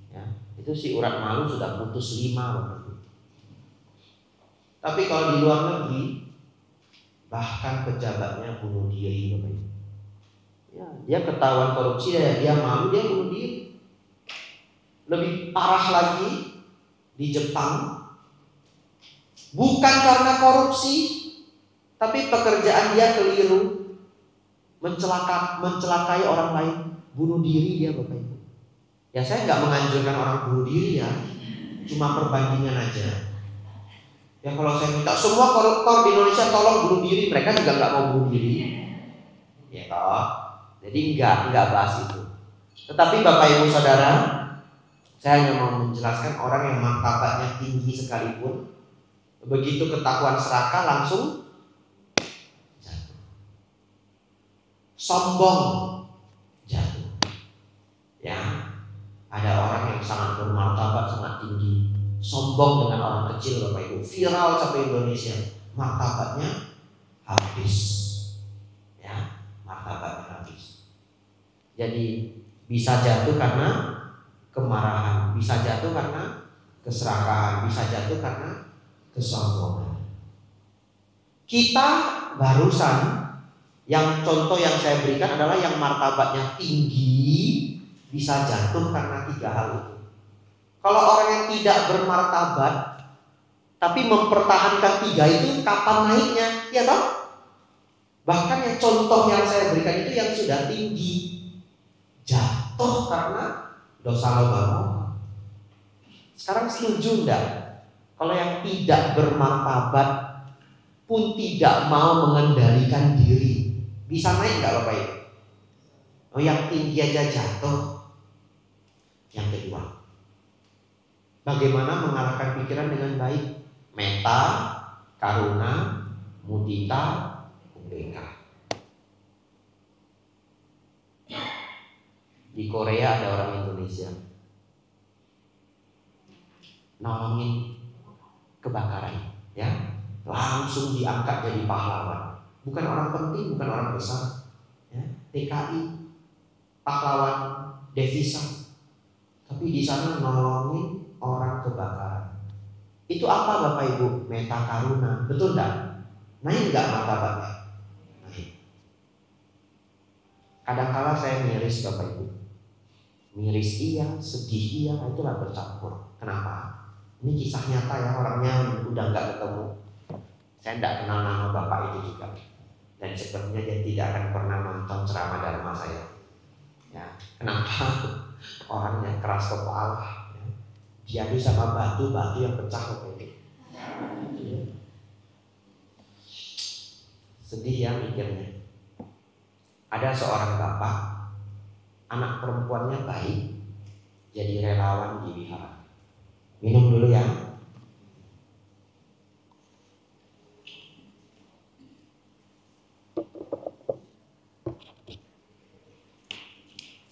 Ya. Itu si urat malu sudah putus 5 Bapak Ibu. Tapi kalau di luar negeri, bahkan pejabatnya bunuh diri Bapak Ibu. Ya, dia ketahuan korupsi, dia malu, dia bunuh diri. Lebih parah lagi di Jepang, bukan karena korupsi, tapi pekerjaan dia keliru, mencelakai orang lain, bunuh diri dia Bapak Ibu. Ya saya nggak menganjurkan orang bunuh diri ya, cuma perbandingan aja. Ya kalau saya minta semua koruptor di Indonesia tolong bunuh diri, mereka juga nggak mau bunuh diri. Ya toh. Jadi enggak bahas itu. Tetapi Bapak Ibu Saudara, saya hanya mau menjelaskan orang yang martabatnya tinggi sekalipun, begitu ketahuan serakah langsung jatuh. Sombong jatuh. Ya, ada orang yang sangat bermartabat, sangat tinggi, sombong dengan orang kecil Bapak Ibu, viral sampai Indonesia, martabatnya habis. Ya, martabatnya habis. Jadi bisa jatuh karena kemarahan, bisa jatuh karena keserakahan, bisa jatuh karena kesombongan. Kita barusan yang contoh yang saya berikan adalah yang martabatnya tinggi bisa jatuh karena 3 hal itu. Kalau orang yang tidak bermartabat tapi mempertahankan 3 itu, kapan naiknya? Ya toh? Bahkan yang contoh yang saya berikan itu yang sudah tinggi jatuh karena dosa logam. Sekarang setuju enggak? Kalau yang tidak bermartabat pun tidak mau mengendalikan diri, bisa naik enggak Bapak Ibu? Oh, yang tinggi aja jatuh. Yang kedua, bagaimana mengarahkan pikiran dengan baik? Metta, karuna, mudita, ubeka. Di Korea ada orang Indonesia nolongin kebakaran, ya, langsung diangkat jadi pahlawan. Bukan orang penting, bukan orang besar, ya, TKI, pahlawan devisa. Tapi di sana nolongin orang kebakaran. Itu apa Bapak Ibu? Metta karuna, betul enggak? Naik enggak martabatnya? Naik. Kadang-kala saya miris Bapak Ibu. Miris iya, sedih iya, itulah bercampur. Kenapa? Ini kisah nyata ya, orangnya udah nggak ketemu. Saya tidak kenal nama bapak itu juga, dan sepertinya dia tidak akan pernah nonton ceramah dharma saya. Ya, kenapa? Orangnya keras kepala, ya. Diadu sama batu yang pecah Bapak itu. Sedih ya mikirnya. Ada seorang bapak, anak perempuannya baik, jadi relawan di wihara. Minum dulu ya.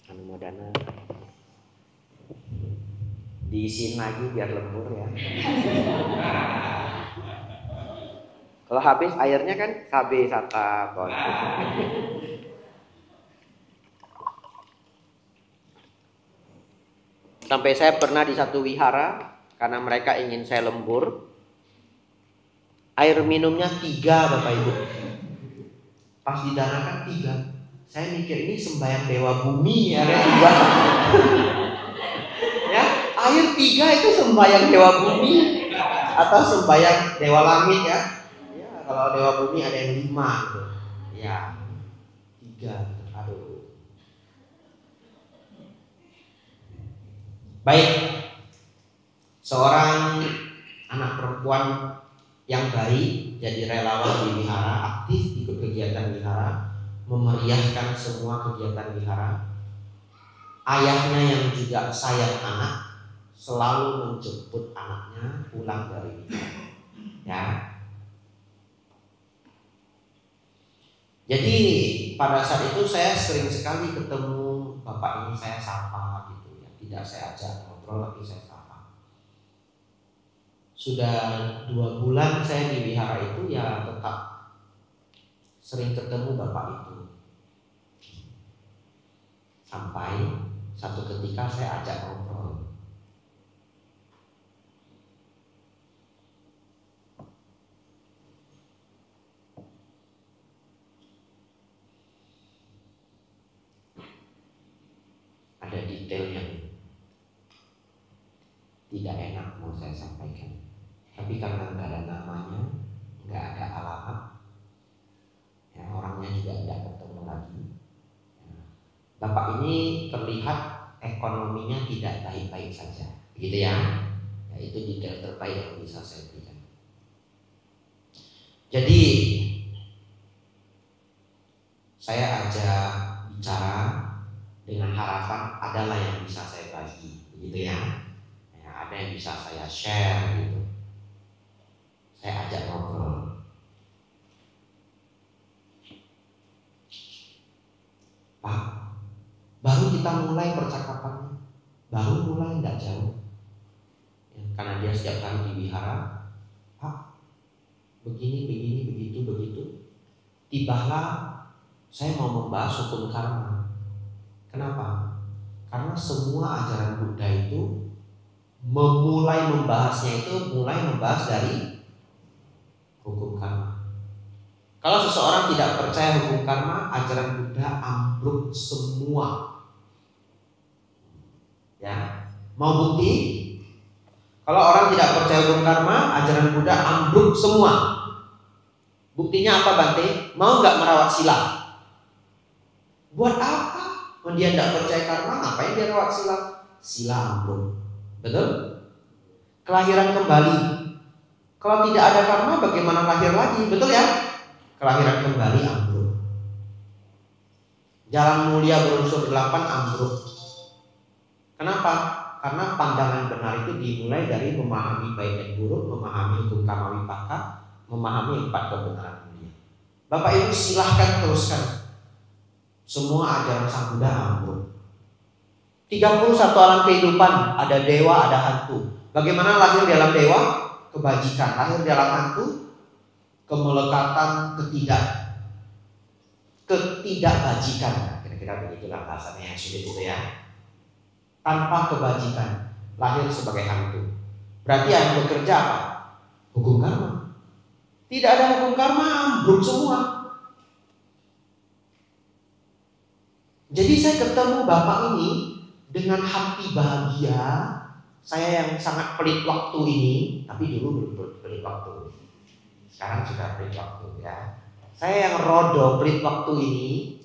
Anumodana. Diisiin lagi biar lembur ya. Kalau habis airnya kan KB sata bon. Sampai saya pernah di satu wihara, karena mereka ingin saya lembur, air minumnya 3 Bapak Ibu. Pas didanakan 3. Saya mikir ini sembahyang dewa bumi ya, ada 3. Ya, air 3 itu sembahyang dewa bumi atau sembahyang dewa langit ya. Ya, kalau dewa bumi ada yang 5 gitu. Ya, 3. Aduh. Baik, seorang anak perempuan yang baik, jadi relawan di wihara, aktif ikut kegiatan wihara, memeriahkan semua kegiatan wihara. Ayahnya yang juga sayang anak, selalu menjemput anaknya pulang dari wihara. Ya. Jadi pada saat itu saya sering sekali ketemu bapak ini, saya sapa gitu ya. Tidak saya ajak ngobrol, tapi saya sapa. Sudah 2 bulan saya di wihara itu ya tetap sering ketemu bapak itu. Sampai satu ketika saya ajak ngobrol. Ada detail yang tidak enak mau saya sampaikan, tapi karena nggak ada namanya, nggak ada alamat, ya, orangnya juga tidak ketemu lagi. Bapak ini terlihat ekonominya tidak baik-baik saja, begitu ya. Ya, itu detail terbaik yang bisa saya berikan. Jadi saya ajak bicara dengan harapan adalah yang bisa saya bagi, begitu ya. Ya, ada yang bisa saya share gitu. Saya ajak ngobrol. Pak, baru kita mulai percakapannya, baru mulai nggak jauh. Ya, karena dia setiap hari di wihara, Pak, begini, begitu. Tibalah saya mau membahas hukum karma. Kenapa? Karena semua ajaran Buddha itu memulai membahasnya itu mulai membahas dari hukum karma. Kalau seseorang tidak percaya hukum karma, ajaran Buddha ambruk semua. Ya, mau bukti? Kalau orang tidak percaya hukum karma, ajaran Buddha ambruk semua. Buktinya apa, Bante? Mau nggak merawat sila? Buat apa? Dia tidak percaya karma, ngapain dia rawat sila? Sila ambruk. Betul? Kelahiran kembali. Kalau tidak ada karma, bagaimana lahir lagi? Betul ya? Kelahiran kembali ambruk. Jalan mulia berunsur 8 ambruk. Kenapa? Karena pandangan benar itu dimulai dari memahami baik dan buruk, memahami hukum karma wipaka, memahami 4 kebenaran mulia. Bapak Ibu silahkan teruskan. Semua ajaran Sang Buddha ambruk. 31 alam kehidupan, ada dewa, ada hantu. Bagaimana lahir dalam dewa? Kebajikan. Lahir dalam hantu? Kemelekatan, ketidakbajikan. Kira-kira begitulah bahasanya yang sulit itu ya. Tanpa kebajikan, lahir sebagai hantu. Berarti yang bekerja apa? Hukum karma. Tidak ada hukum karma, ambruk semua. Jadi saya ketemu bapak ini dengan hati bahagia. Saya yang sangat pelit waktu ini, tapi dulu belum pelit waktu. Sekarang sudah pelit waktu ya. Saya yang rodo pelit waktu ini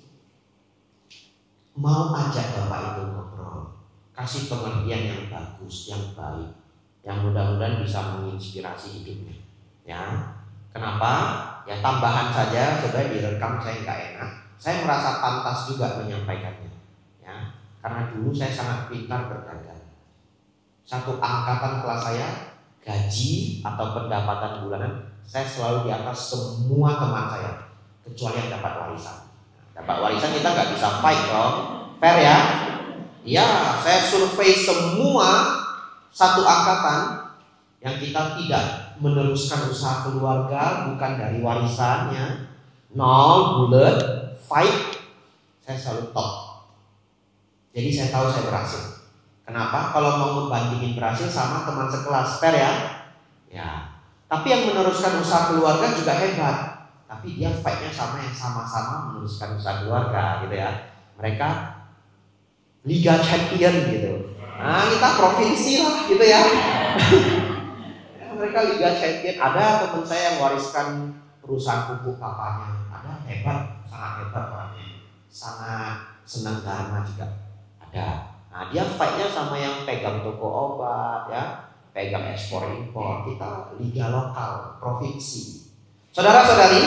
mau ajak bapak itu ngobrol, kasih pengertian yang bagus, yang baik, yang mudah-mudahan bisa menginspirasi hidupnya. Ya, kenapa? Ya tambahan saja, supaya direkam saya nggak enak. Saya merasa pantas juga menyampaikannya, ya, karena dulu saya sangat pintar berdagang. Satu angkatan kelas saya, gaji atau pendapatan bulanan, saya selalu di atas semua teman saya, kecuali yang dapat warisan. Dapat warisan kita nggak bisa fight dong, fair ya? Ya, saya survei semua satu angkatan yang kita tidak meneruskan usaha keluarga, bukan dari warisannya, 0 bulat. Fight, saya selalu top. Jadi saya tahu saya berhasil. Kenapa? Kalau mau membandingin berhasil sama teman sekelas, fair ya? Ya. Tapi yang meneruskan usaha keluarga juga hebat. Tapi dia fight-nya sama yang sama-sama meneruskan usaha keluarga, gitu ya. Mereka Liga Champion gitu. Nah, kita provinsi lah, gitu ya. Mereka Liga Champion. Ada teman saya yang wariskan perusahaan pupuk papanya. Ada hebat. Sangat hebat orangnya, sangat senang dharma juga ada. Nah dia fight-nya sama yang pegang toko obat ya, pegang ekspor impor, kita liga lokal, provinsi. Saudara-saudari,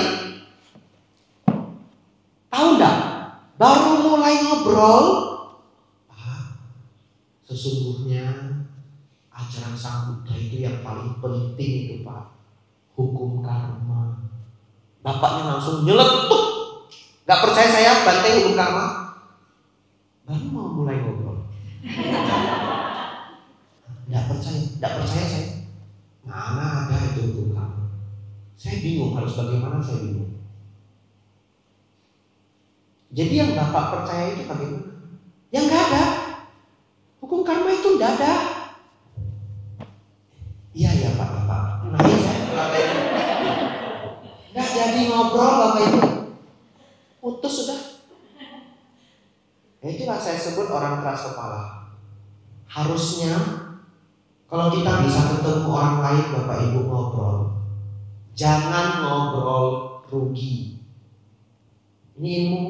tahu enggak? Baru mulai ngobrol, sesungguhnya ajaran Sang Buddha itu yang paling penting itu Pak, hukum karma. Bapaknya langsung nyeletuk. Gak percaya saya bantai hukum karma? Baru mau mulai ngobrol. Gak percaya saya. Mana ada itu hukum karma? Saya bingung harus bagaimana, saya bingung. Jadi yang Bapak percaya itu bagaimana? Yang gak ada. Hukum karma itu gak ada. Iya Pak. Nah iya saya katanya. Nggak jadi ngobrol Bapak Ibu. Putus sudah. Itulah saya sebut orang keras kepala. Harusnya kalau kita bisa ketemu orang lain Bapak Ibu ngobrol, jangan ngobrol rugi. Ini ilmu.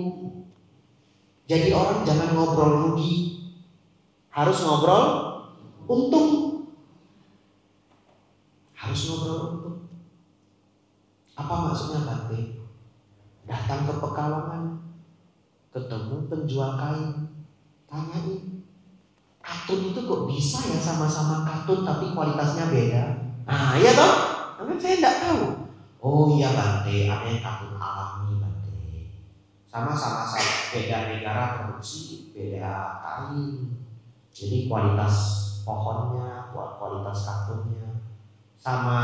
Jadi orang jangan ngobrol rugi, harus ngobrol untung. Harus ngobrol untung. Apa maksudnya Bante? Datang ke Pekalongan, ketemu penjual kain, tanyain, katun itu kok bisa ya sama-sama katun tapi kualitasnya beda? Nah iya toh, karena saya tidak tahu. Oh iya Bante, ada yang katun alami Bante. Sama-sama beda negara produksi, beda kain. Jadi kualitas pohonnya, kualitas katunnya sama,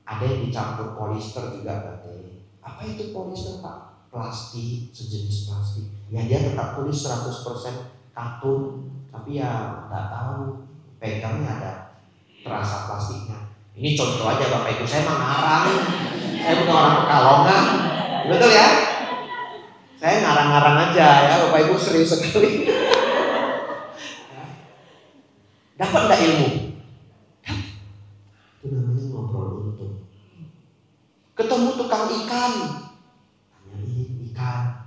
ada yang dicampur polister juga Bante. Apa itu polister Pak? Plastik, sejenis plastik. Ya dia tetap tulis 100% katun, tapi ya nggak tahu pegangnya ada terasa plastiknya. Ini contoh aja Bapak Ibu, saya mah ngarang. Saya bukan orang Pekalongan, betul ya? Saya ngarang-ngarang aja ya Bapak Ibu, serius sekali. Dapat nggak ilmu? Itu namanya ngobrol untung. Ketemu tukang ikan, tanyain ikan.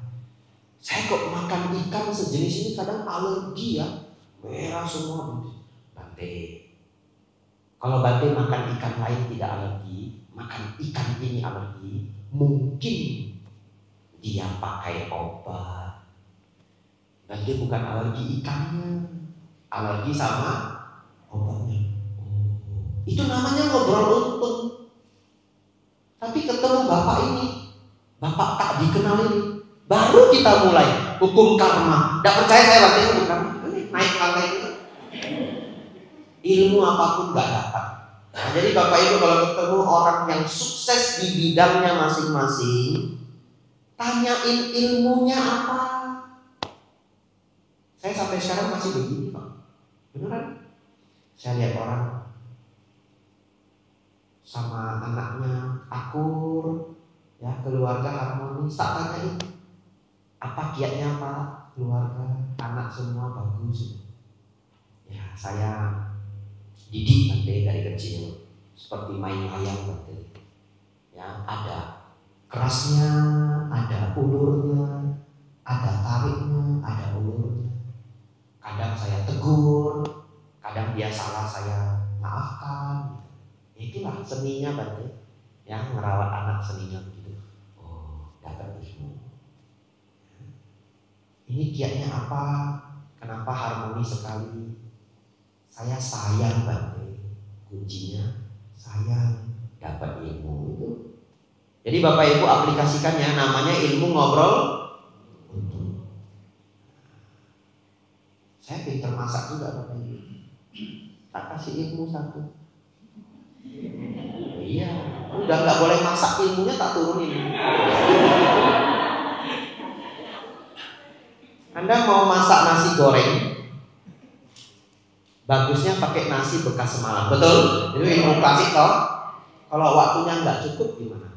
Saya kok makan ikan sejenis ini kadang alergi ya, merah semua. Bante, kalau Bante makan ikan lain tidak alergi, makan ikan ini alergi, mungkin dia pakai obat. Bante bukan alergi ikannya, alergi sama obatnya. Itu namanya ngobrol untung. Tapi ketemu Bapak ini, Bapak tak dikenal ini, baru kita mulai hukum karma. Tidak percaya saya Bante hukum karma? Naik lantai itu. Ilmu apapun gak dapat. Nah, jadi Bapak Ibu kalau ketemu orang yang sukses di bidangnya masing-masing, tanyain ilmunya apa. Saya sampai sekarang masih begini Pak. Beneran? Saya lihat orang sama anaknya akur, ya keluarga harmonis, tak tanyain apa kiatnya Pak, keluarga, anak semua bagus. Ya saya didik Bante dari kecil seperti main layang Bante. Ya ada kerasnya, ada ulurnya, ada tariknya, ada ulurnya. Kadang saya tegur, kadang dia salah saya maafkan. Itulah seninya Bante, yang merawat anak seninya begitu. Oh, dapat ilmu. Ini kiatnya apa? Kenapa harmoni sekali? Saya sayang Bante. Kuncinya sayang, dapat ilmu itu. Jadi Bapak Ibu aplikasikannya, namanya ilmu ngobrol untung. Saya pintar masak juga Bapak Ibu. Tak kasih ilmu satu. Iya, udah nggak boleh masak, ilmunya tak turunin. Anda mau masak nasi goreng, bagusnya pakai nasi bekas semalam, betul? Itu ilmu klasik toh. Kalau waktunya nggak cukup gimana?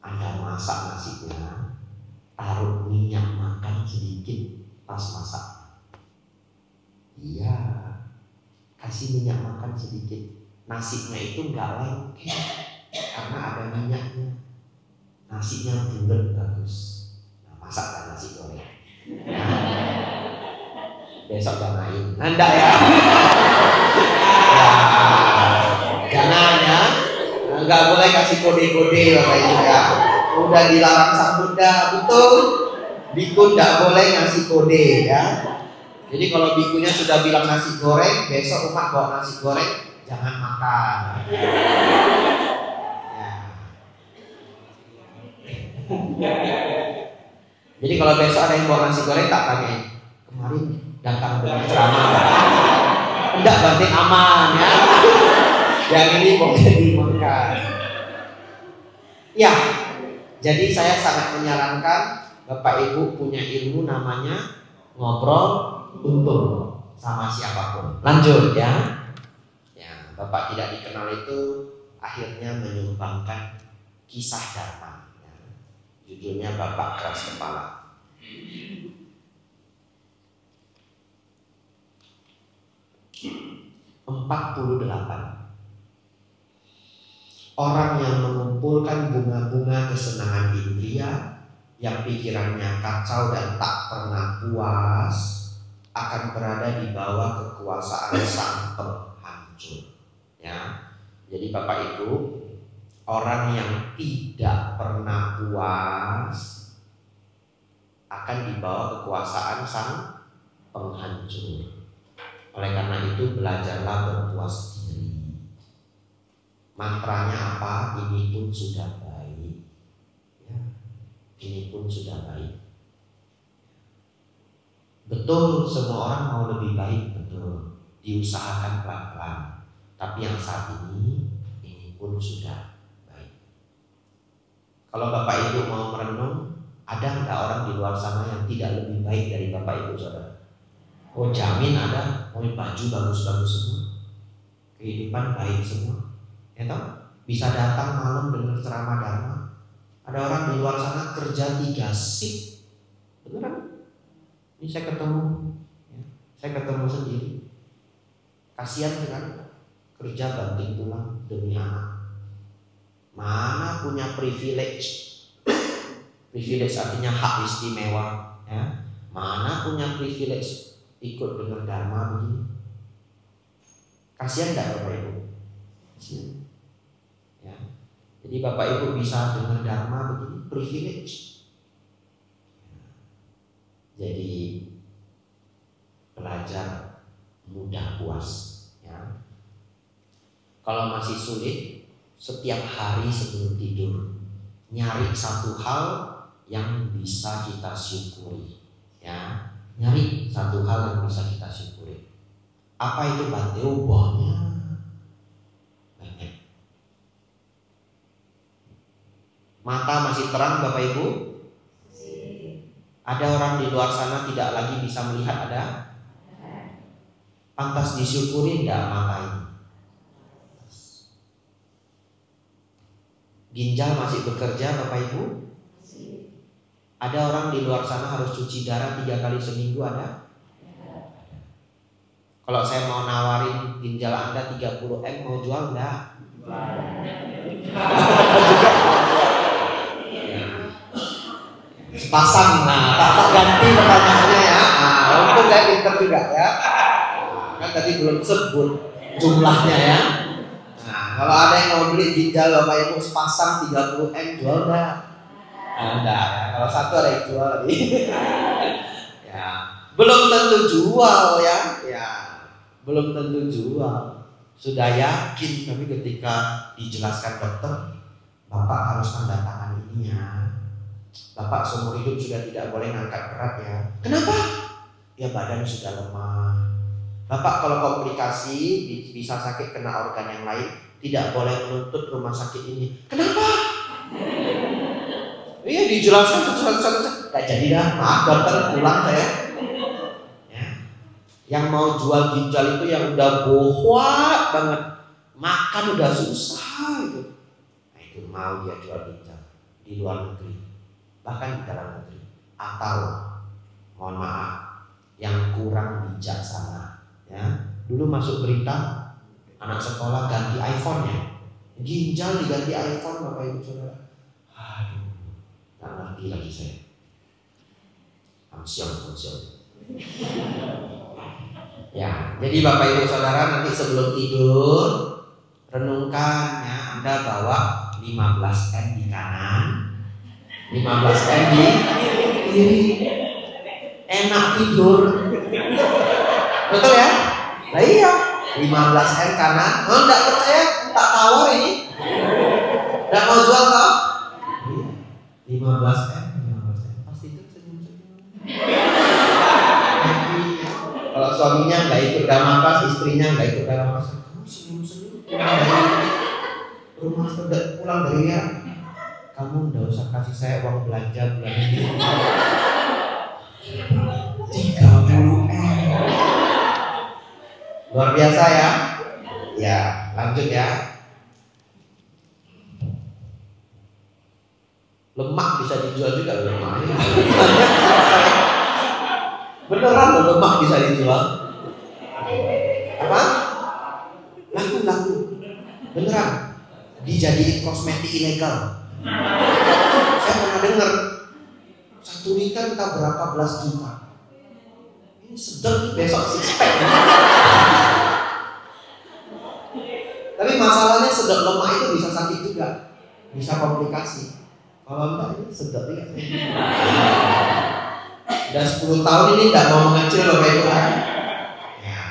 Anda masak nasinya, taruh minyak makan sedikit pas masak. Iya, kasih minyak makan sedikit. Nasinya itu nggak lengket karena ada minyaknya. Nasinya bulat bagus. Nah, masakkan nasi goreng. besok jamain. Enggak ya? Jangan ya. Enggak boleh kasih kode-kode Bapak Ibu ya. Udah dilarang Sang Buddha, betul. Biku enggak boleh ngasih kode ya. Jadi kalau bikunya sudah bilang nasi goreng, besok umat bawa nasi goreng, jangan makan. Jadi kalau besok ada yang bawa nasi goreng, tak tanya, kemarin datang dengan ceramah. Enggak, berarti aman ya. Yang ini boleh dimakan. Ya, jadi saya sangat menyarankan Bapak Ibu punya ilmu namanya ngobrol untung sama siapapun. Lanjut ya. Ya, Bapak tidak dikenal itu akhirnya menyumbangkan kisah Dharma. Ya. Judulnya Bapak Keras Kepala. 48. Orang yang mengumpulkan bunga-bunga kesenangan indria, yang pikirannya kacau dan tak pernah puas, akan berada di bawah kekuasaan sang penghancur. Ya, jadi Bapak Ibu, orang yang tidak pernah puas akan di bawah kekuasaan sang penghancur. Oleh karena itu belajarlah berpuas diri. Mantranya apa? Ini pun sudah baik. Ya, ini pun sudah baik. Betul, semua orang mau lebih baik, betul. Diusahakan pelan-pelan. Tapi yang saat ini pun sudah baik. Kalau Bapak Ibu mau merenung, ada nggak orang di luar sana yang tidak lebih baik dari Bapak Ibu saudara? Oh, jamin ada. Oh, baju bagus-bagus semua, kehidupan baik semua. Ya toh? Bisa datang malam dengar ceramah Dharma. Ada orang di luar sana kerja 3 shift. Beneran? Ini saya ketemu, ya, saya ketemu sendiri. Kasihan sekali, kerja banting tulang demi anak. Mana punya privilege? Privilege artinya hak istimewa, ya. Mana punya privilege ikut dengar Dharma begini? Kasihan enggak Bapak Ibu? Kasihan. Ya. Jadi Bapak Ibu bisa dengar Dharma begini, privilege. Jadi belajar mudah puas, ya. Kalau masih sulit, setiap hari sebelum tidur nyari satu hal yang bisa kita syukuri, ya. Nyari satu hal yang bisa kita syukuri. Apa itu Bante? Banyak. Mata masih terang Bapak Ibu? Ada orang di luar sana tidak lagi bisa melihat, ada? Pantas disyukuri enggak mata ini? Ginjal masih bekerja Bapak Ibu? Ada orang di luar sana harus cuci darah 3 kali seminggu, ada? Kalau saya mau nawarin ginjal Anda 30 M, mau jual enggak? Sepasang, nah tak ganti pertanyaannya ya. Nah, untung saya pinter juga ya. Kan tadi belum sebut jumlahnya ya. Nah, kalau ada yang mau beli ginjal Bapak Ibu sepasang 30 M, jual enggak? Enggak ya. Kalau satu ada yang jual lagi. Ya, belum tentu jual ya. Ya, belum tentu jual. Sudah yakin, tapi ketika dijelaskan dokter, Bapak harus tanda tangan ini ya. Bapak seumur hidup sudah tidak boleh ngangkat berat ya. Kenapa? Ya badan sudah lemah. Bapak kalau komplikasi bisa sakit kena organ yang lain, tidak boleh menuntut rumah sakit ini. Kenapa? Iya dijelaskan satu-satu. Gak jadi dah, maaf dokter, pulang saya. Ya. Yang mau jual ginjal itu yang udah bohwat banget, makan udah susah itu. Nah itu mau dia jual ginjal di luar negeri, bahkan di dalam negeri. Atau mohon maaf, yang kurang bijaksana, ya. Dulu masuk berita anak sekolah ganti iPhone ya, ginjal diganti iPhone Bapak Ibu Saudara. Aduh, nggak ngerti lagi saya. Amsyong. Ya, jadi Bapak Ibu Saudara nanti sebelum tidur renungkan ya, Anda bawa 15M di kanan, 15M di kiri. Enak tidur. Betul ya? Nah iya, 15M kanan. Oh, enggak percaya? Tak tawar ini. Enggak mau jual tau? 15M, 15M. Pasti itu senyum-senyum. Kalau suaminya nggak ikut damakas, istrinya nggak ikut damakas, kamu senyum-senyum. Rumah sudah pulang dari ya, kamu nggak usah kasih saya uang belanja bulan ini. 30M. Luar biasa ya. Ya, lanjut ya. Lemak bisa dijual juga lemak. Beneran loh, lemak bisa dijual. Apa? Laku. Beneran. Dijadiin kosmetik ilegal. Saya pernah dengar 1 liter kita berapa belas juta. Ini sedang besok six pack. Tapi masalahnya sedot lemak itu bisa sakit juga, bisa komplikasi. Kalau enggak ini sedot ya. Udah 10 tahun ini enggak mau mengecil Bapak Ibu kan? Ya.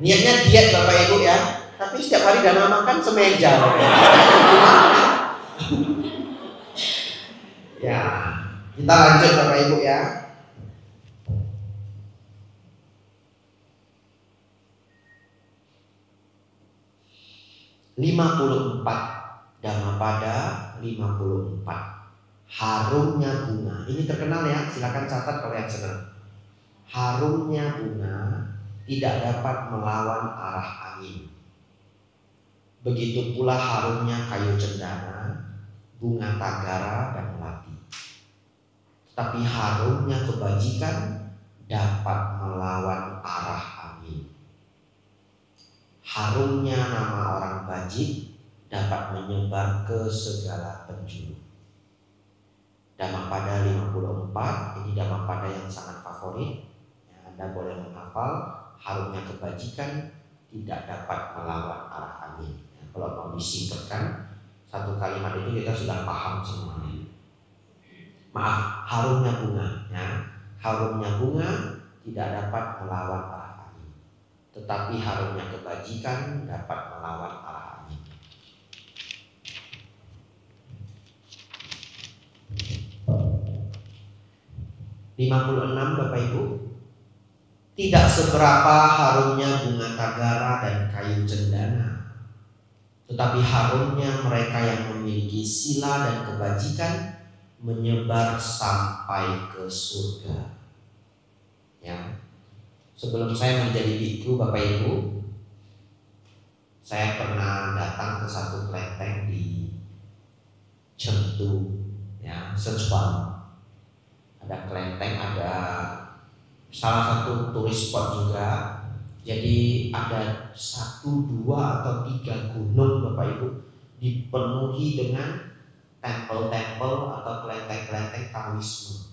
Niatnya diet Bapak Ibu ya, tapi setiap hari dana makan semeja. Ya, kita lanjut Bapak Ibu ya. (54) Dhammapada 54. Harumnya bunga. Ini terkenal ya, silakan catat kalau yang senang. Harumnya bunga tidak dapat melawan arah angin. Begitu pula harumnya kayu cendana, bunga tagara dan melati. Tapi harumnya kebajikan dapat melawan arah angin. Harumnya nama orang bajik dapat menyebar ke segala penjuru. Dhammapada 54, ini Dhammapada yang sangat favorit. Ya, Anda boleh menghafal. Harumnya kebajikan tidak dapat melawan arah angin. Ya, kalau mau disingkatkan, satu kalimat itu kita sudah paham semuanya. Maaf, harumnya bunga. Ya, harumnya bunga tidak dapat melawan arah angin, tetapi harumnya kebajikan dapat melawan arah angin. (56) Bapak Ibu, tidak seberapa harumnya bunga tagara dan kayu cendana, tetapi harumnya mereka yang memiliki sila dan kebajikan menyebar sampai ke surga. Ya. Sebelum saya menjadi biku Bapak Ibu, saya pernah datang ke satu kelenteng di Chengdu, ya, Sichuan. Ada kelenteng, ada salah satu turis spot juga. Jadi ada 1, 2, atau 3 gunung Bapak Ibu dipenuhi dengan tempel-tempel atau kelenteng-kelenteng Taoisme,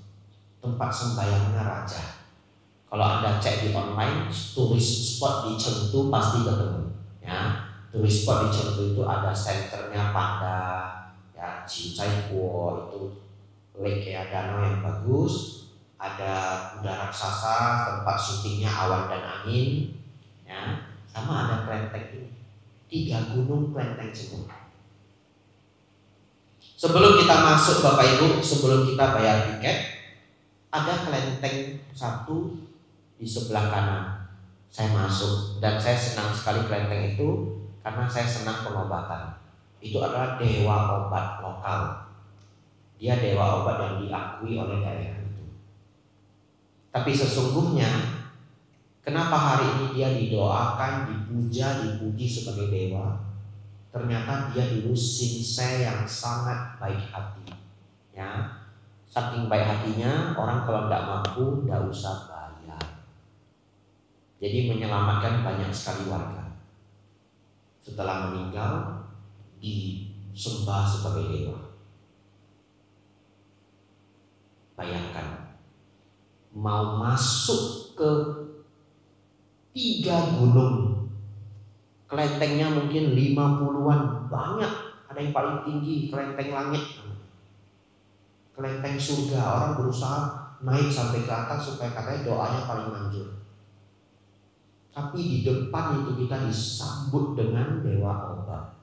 tempat sembahyangnya raja. Kalau Anda cek di online, turis spot di Chengdu pasti ketemu. Ya, turis spot di Chengdu itu ada senternya panda, ya, Jiuzhaiguo itu lake ya, danau yang bagus. Ada kuda raksasa, tempat syutingnya awan dan angin. Ya, sama ada kelenteng ini. 3 gunung kelenteng semua. Sebelum kita masuk Bapak Ibu, sebelum kita bayar tiket, ada kelenteng satu di sebelah kanan. Saya masuk dan saya senang sekali kelenteng itu karena saya senang pengobatan. Itu adalah dewa obat lokal. Dia dewa obat yang diakui oleh daerah itu. Tapi sesungguhnya kenapa hari ini dia didoakan, dipuja, dipuji sebagai dewa? Ternyata dia dulu sinsai yang sangat baik hati. Ya, saking baik hatinya, orang kalau tidak mampu tidak usah bayar. Jadi menyelamatkan banyak sekali warga. Setelah meninggal disembah sebagai dewa. Bayangkan, mau masuk ke 3 gunung. Kelentengnya mungkin 50-an, banyak. Ada yang paling tinggi, kelenteng langit, kelenteng surga. Orang berusaha naik sampai ke atas supaya katanya doanya paling manjur. Tapi di depan itu kita disambut dengan dewa obat.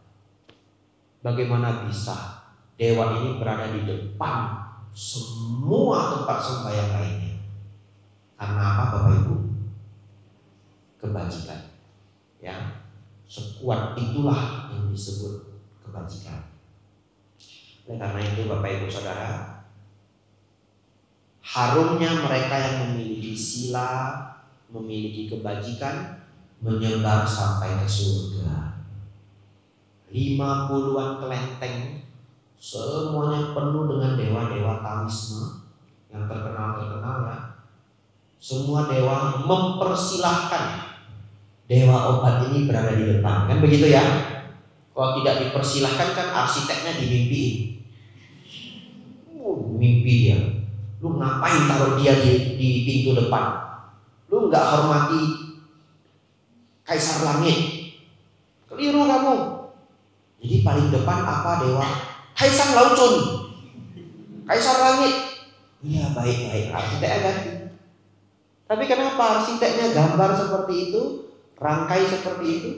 Bagaimana bisa dewa ini berada di depan semua tempat sembahyang lainnya? Karena apa Bapak Ibu? Kebajikan. Ya, sekuat itulah yang disebut kebajikan. Oleh karena itu Bapak Ibu Saudara, harumnya mereka yang memiliki sila, memiliki kebajikan, menyebar sampai ke surga. 50-an kelenteng, semuanya penuh dengan dewa-dewa Taoisme yang terkenal ya. Semua dewa mempersilahkan dewa obat ini berada di depan, kan begitu ya? Kalau tidak dipersilahkan kan arsiteknya dimimpiin. Mimpi dia. Lu ngapain taruh dia di pintu depan? Lu nggak hormati Kaisar Langit. Keliru kamu. Jadi paling depan apa dewa? Kaisar Laucun, Kaisar Langit. Iya baik-baik, arsiteknya ganti. Tapi kenapa arsiteknya gambar seperti itu, rangkai seperti itu?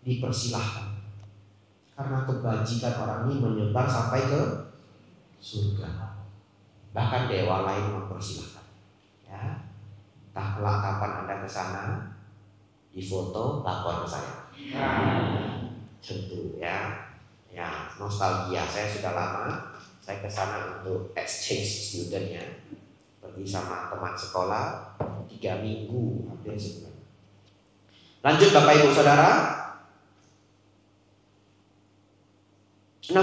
Dipersilahkan. Karena kebajikan orang ini menyebar sampai ke surga. Bahkan dewa lain mempersilahkan. Ya. Entah kelak kapan Anda ke sana, difoto, lapor ke saya. Tentu ya. Ya, nostalgia. Saya sudah lama saya ke sana untuk exchange student ya. Pergi sama teman sekolah 3 minggu hampir sebulan. Lanjut Bapak Ibu Saudara. 60.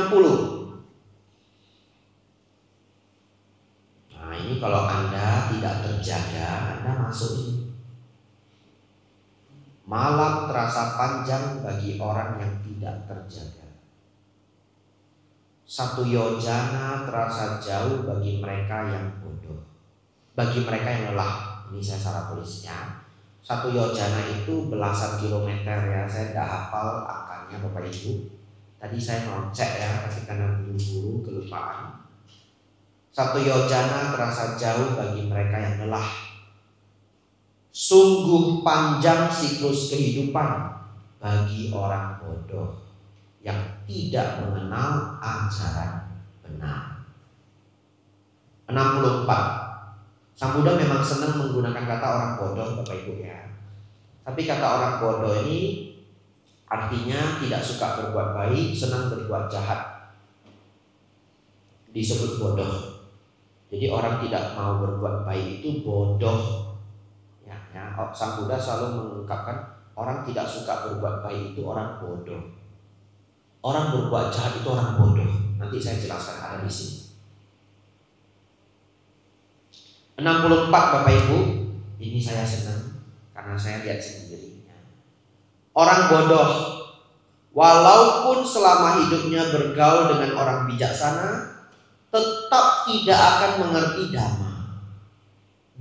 Nah, ini kalau Anda tidak terjaga, Anda masuk ini. Malam terasa panjang bagi orang yang tidak terjaga. 1 yojana terasa jauh bagi mereka yang bodoh. Bagi mereka yang lelah. Ini saya salah tulisnya. 1 yojana itu belasan kilometer ya. Saya tidak hafal angkanya Bapak Ibu. Tadi saya mau cek ya, tapi karena buru-buru kelupaan. 1 yojana terasa jauh bagi mereka yang lelah. Sungguh panjang siklus kehidupan bagi orang bodoh yang tidak mengenal ajaran benar. 64. Sang Buddha memang senang menggunakan kata orang bodoh Bapak Ibu ya. Tapi kata orang bodoh ini artinya tidak suka berbuat baik, senang berbuat jahat. Disebut bodoh. Jadi orang tidak mau berbuat baik itu bodoh. Ya, Sang Buddha selalu mengungkapkan orang tidak suka berbuat baik itu orang bodoh. Orang berbuat jahat itu orang bodoh. Nanti saya jelaskan ada di sini. 64 Bapak Ibu, ini saya senang karena saya lihat sendiri. Orang bodoh, walaupun selama hidupnya bergaul dengan orang bijaksana, tetap tidak akan mengerti dhamma.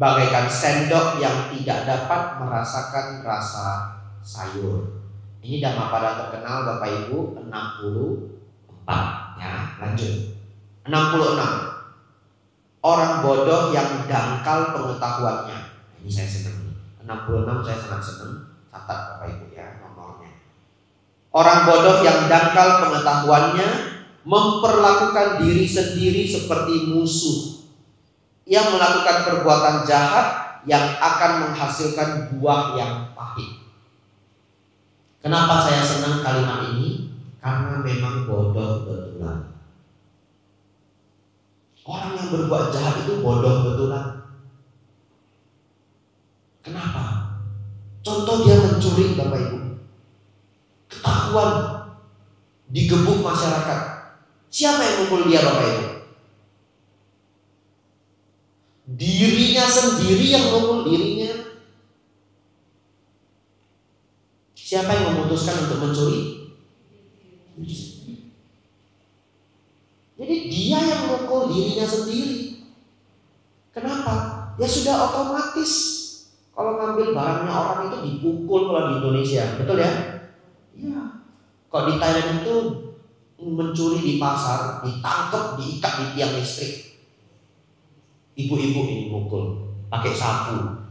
Bagaikan sendok yang tidak dapat merasakan rasa sayur. Ini Dhammapada terkenal Bapak Ibu 64 ya, lanjut. 66. Orang bodoh yang dangkal pengetahuannya. Ini saya senang. 66 saya sangat senang. Catat Bapak Ibu ya nomornya. Orang bodoh yang dangkal pengetahuannya memperlakukan diri sendiri seperti musuh. Ia melakukan perbuatan jahat yang akan menghasilkan buah yang pahit. Kenapa saya senang kalimat ini? Karena memang bodoh betulan. Orang yang berbuat jahat itu bodoh betulan. Kenapa? Contoh dia mencuri Bapak Ibu. Ketahuan, digebuk masyarakat. Siapa yang mukul dia Bapak Ibu? Dirinya sendiri yang mukul dirinya. Siapa yang memutuskan untuk mencuri? Jadi dia yang mukul dirinya sendiri. Kenapa? Ya sudah otomatis. Kalau ngambil barangnya orang itu dipukul kalau di Indonesia, betul ya? Iya. Kalau di Thailand itu mencuri di pasar, ditangkap, diikat di tiang listrik. Ibu-ibu ini mukul pakai sapu.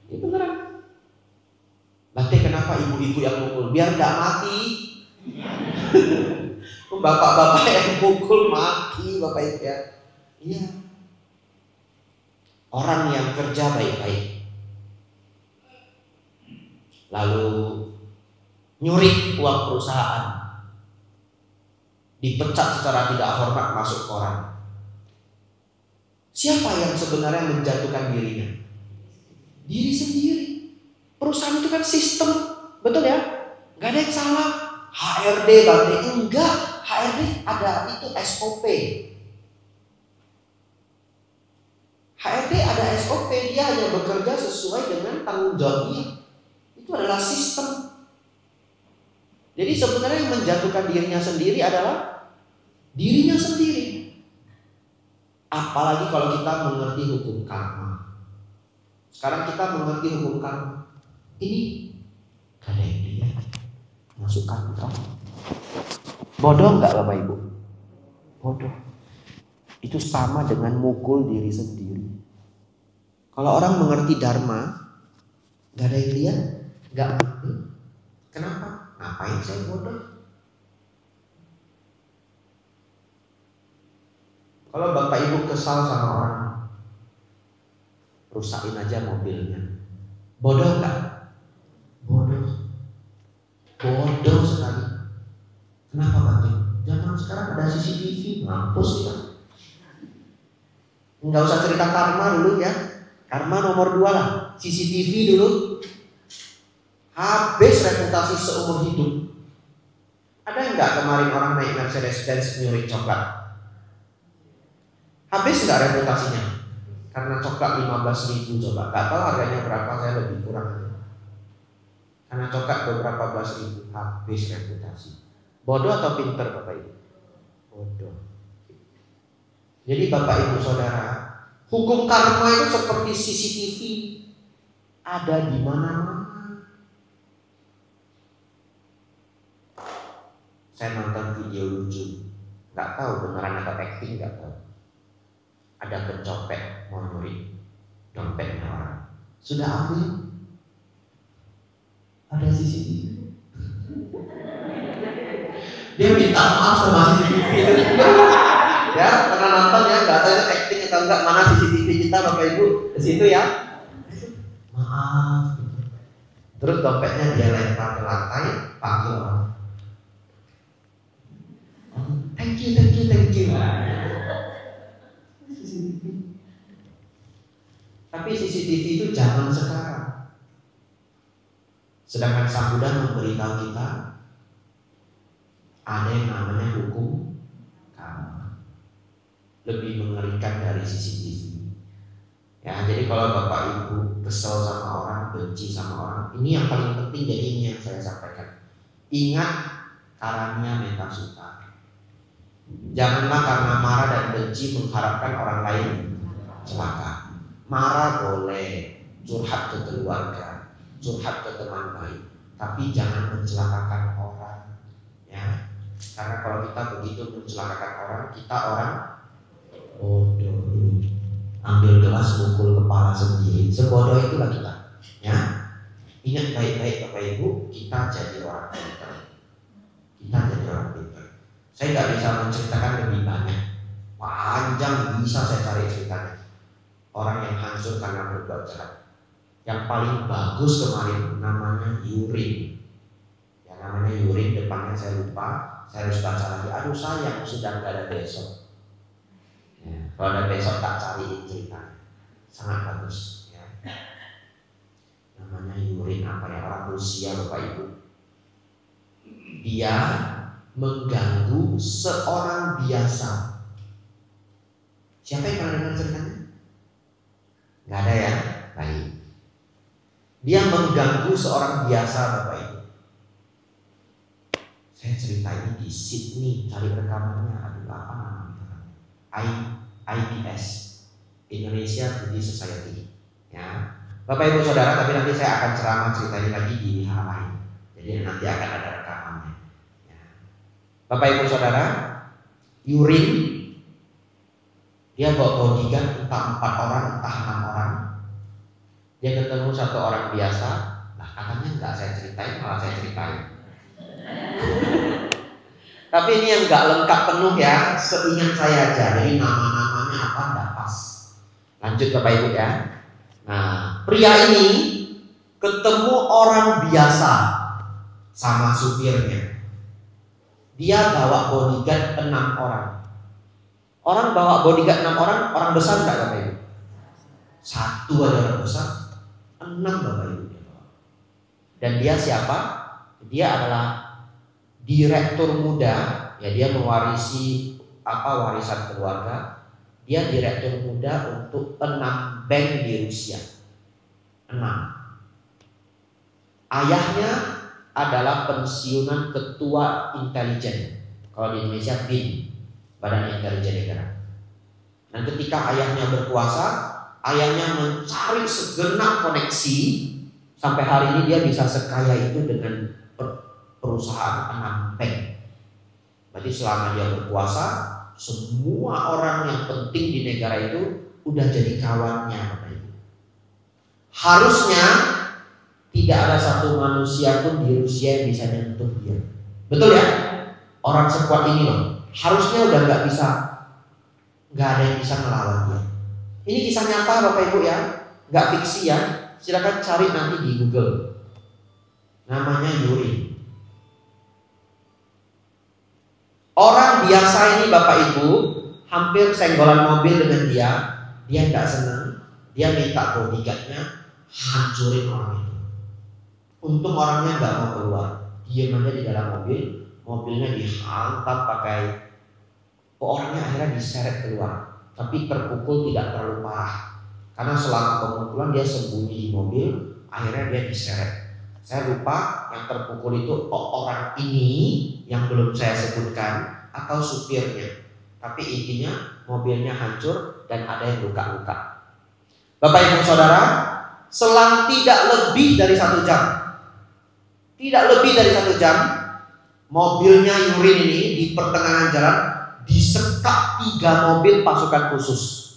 Ini beneran. Berarti kenapa ibu-ibu yang mukul? Biar nggak mati. Bapak-bapak yang mukul mati, bapak ibu ya. Iya. Orang yang kerja baik-baik, lalu nyuri uang perusahaan, dipecat secara tidak hormat masuk koran. Siapa yang sebenarnya menjatuhkan dirinya? Diri sendiri. Perusahaan itu kan sistem, betul ya? Gak ada yang salah. HRD berarti enggak. HRD ada itu SOP. HRD ada SOP, dia hanya bekerja sesuai dengan tanggung jawabnya. Itu adalah sistem. Jadi sebenarnya yang menjatuhkan dirinya sendiri adalah dirinya sendiri. Apalagi kalau kita mengerti hukum karma. Sekarang kita mengerti hukum karma. Ini gak ada yang dia masuk kantor. Bodoh enggak Bapak Ibu? Bodoh. Itu sama dengan mukul diri sendiri. Kalau orang mengerti dharma, gak ada yang lihat, gak ngerti. Kenapa? Ngapain saya bodoh? Kalau Bapak Ibu kesal sama orang, rusakin aja mobilnya. Bodoh gak? Bodoh. Bodoh sekali. Kenapa Bapak? Zaman sekarang ada CCTV, mampus kita. Nggak usah cerita karma dulu ya. Karma nomor 2 lah. CCTV dulu. Habis reputasi seumur hidup. Ada nggak kemarin orang naik Mercedes-Benz nyuri coklat? Habis nggak reputasinya? Karena coklat 15.000 coba. Gak tahu harganya berapa, saya lebih kurang. Karena coklat beberapa belas ribu, habis reputasi. Bodoh atau pinter Bapak Ibu? Bodoh. Jadi Bapak Ibu Saudara, hukum karma itu seperti CCTV, ada di mana-mana. Saya nonton video lucu, nggak tahu beneran atau acting, nggak tahu. Ada pencopet mau nyuri dompetnya orang, sudah ambil, ada CCTV. Dia minta maaf sama CCTV. Ya, pernah nonton ya, nggak tahu acting atau enggak, mana CCTV kita Bapak Ibu ke situ ya. Maaf. Terus dompetnya dia lempar ke lantai, panggil orang. Thank you. CCTV. Tapi CCTV itu zaman sekarang. Sedangkan Sang Buddha memberitahu kita ada yang namanya hukum karma, lebih mengerikan dari CCTV. Ya, jadi kalau Bapak Ibu kesel sama orang, benci sama orang, ini yang paling penting. Jadi ini yang saya sampaikan. Ingat karanya meta sutta. Janganlah karena marah dan benci mengharapkan orang lain celaka. Marah boleh, curhat ke keluarga, curhat ke teman baik, tapi jangan mencelakakan orang. Ya, karena kalau kita begitu mencelakakan orang, kita orang bodoh. Ambil gelas mukul kepala sendiri, sebodoh itulah kita. Ya, ingat baik-baik Bapak Ibu, kita jadi orang pintar. Kita jadi orang pintar. Saya nggak bisa menceritakan lebih banyak, panjang bisa saya cari ceritanya. Orang yang hancur karena berbuat jahat. Yang paling bagus kemarin namanya Yurin. Ya, namanya Yurin, depannya saya lupa, saya harus baca lagi. Aduh sayang, sudah nggak ada besok. Ya, kalau ada besok tak cariin ceritanya. Sangat bagus. Ya. Namanya Yurin apa ya, orang Rusia Bapak Ibu. Dia mengganggu seorang biasa. Siapa yang pernah dengar ceritanya? Nggak ada ya? Baik. Dia mengganggu seorang biasa Bapak Ibu. Saya cerita ini di Sydney, cari rekamannya. Aduh apa namanya? IBS, Indonesia Buddhist Society. Ya. Bapak Ibu Saudara, tapi nanti saya akan ceramah ceritanya lagi di hal lain. Jadi nanti akan ada rekamannya. Ya. Bapak Ibu Saudara, Urim dia bawa bodyguard entah 4 orang, entah 6 orang. Dia ketemu satu orang biasa. Nah katanya nggak saya ceritain, malah saya ceritain. Tapi ini yang nggak lengkap penuh ya, seingat saya aja. Jadi nama-namanya apa nggak pas. Lanjut Bapak Ibu ya. Nah, pria ini ketemu orang biasa sama supirnya. Dia bawa bodyguard 6 orang. Orang bawa bodyguard 6 orang, orang besar nggak Bapak Ibu? 1 aja orang besar, 6 Bapak Ibu. Dan dia siapa? Dia adalah direktur muda, ya dia mewarisi warisan keluarga. Dia direktur muda untuk 6 bank di Rusia. 6. Ayahnya adalah pensiunan ketua intelijen. Kalau di Indonesia BIN, Badan Intelijen Negara. Dan ketika ayahnya berkuasa, ayahnya mencari segenap koneksi sampai hari ini dia bisa sekaya itu dengan perusahaan 6 bank. Berarti selama dia berkuasa, semua orang yang penting di negara itu udah jadi kawannya Bapak Ibu. Harusnya tidak ada satu manusia pun di Rusia yang bisa nyentuh dia. Betul ya? Orang sekuat ini loh. Harusnya udah nggak ada yang bisa ngelawan dia. Ini kisah nyata Bapak Ibu ya, nggak fiksi ya. Silakan cari nanti di Google. Namanya Urim. Orang biasa ini Bapak Ibu hampir senggolan mobil dengan dia nggak senang, dia minta bodyguardnya hancurin orang itu. Untung orangnya nggak mau keluar, diam aja di dalam mobil, mobilnya dihantam pakai, orangnya akhirnya diseret keluar, tapi terpukul tidak terlalu parah, karena selama pemukulan dia sembunyi di mobil, akhirnya dia diseret. Saya lupa yang terpukul itu orang ini yang belum saya sebutkan atau supirnya. Tapi intinya mobilnya hancur dan ada yang luka-luka. Bapak Ibu Saudara, selang tidak lebih dari 1 jam, mobilnya Urim ini di pertengahan jalan disekap 3 mobil pasukan khusus.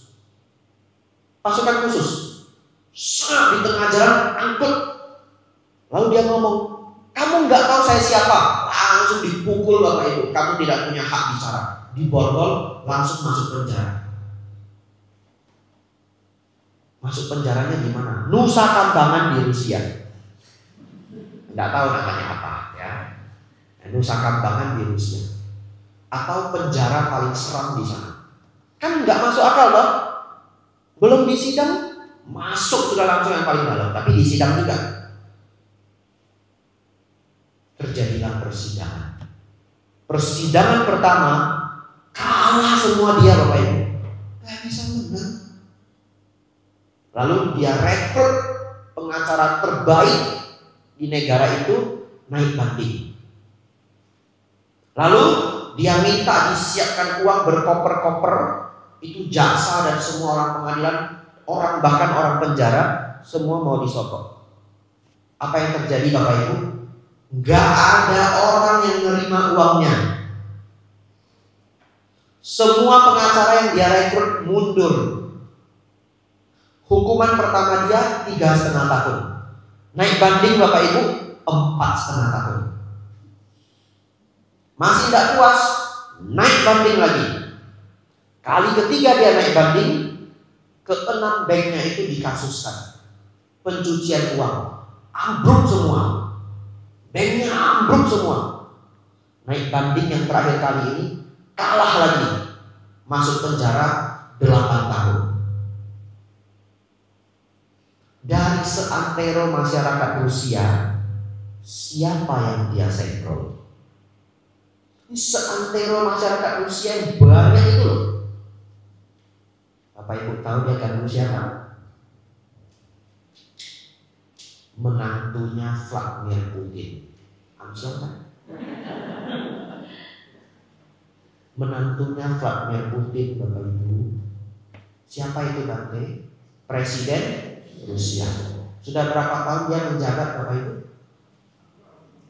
Di tengah jalan angkut. Lalu dia ngomong, kamu nggak tahu saya siapa? Langsung dipukul Bapak Ibu. Kamu tidak punya hak bicara. Diborgol, langsung masuk penjara. Masuk penjaranya di mana? Nusa Kambangan di Rusia. Nggak tahu namanya apa ya. Nusa Kambangan di Rusia. Atau penjara paling seram di sana. Kan nggak masuk akal loh. Belum disidang, masuk sudah langsung yang paling dalam. Tapi disidang juga. Terjadilah persidangan. Persidangan pertama kalah semua dia Bapak Ibu, nggak bisa menang. Lalu dia rekrut pengacara terbaik di negara itu naik banding. Lalu dia minta disiapkan uang berkoper-koper, itu jaksa dan semua orang pengadilan, bahkan orang penjara, semua mau disogok. Apa yang terjadi Bapak Ibu? Gak ada orang yang nerima uangnya. Semua pengacara yang dia rekrut mundur. Hukuman pertama dia 3,5 tahun. Naik banding Bapak Ibu 4,5 tahun. Masih tidak puas, naik banding lagi. Kali ketiga dia naik banding, ke-6 banknya itu dikasuskan pencucian uang. Ambruk semua. Banknya ambruk semua. Naik banding yang terakhir kali ini kalah lagi, masuk penjara 8 tahun. Dari seantero masyarakat Rusia, siapa yang dia senggol? Seantero masyarakat Rusia yang banyak itu loh. Bapak Ibu tahu dia kan siapa? Menantunya Vladimir Putin. Siapa? Menantunya Vladimir Putin Bapak Ibu. Siapa itu Tante? Presiden Rusia. Sudah berapa tahun dia menjabat Bapak Ibu?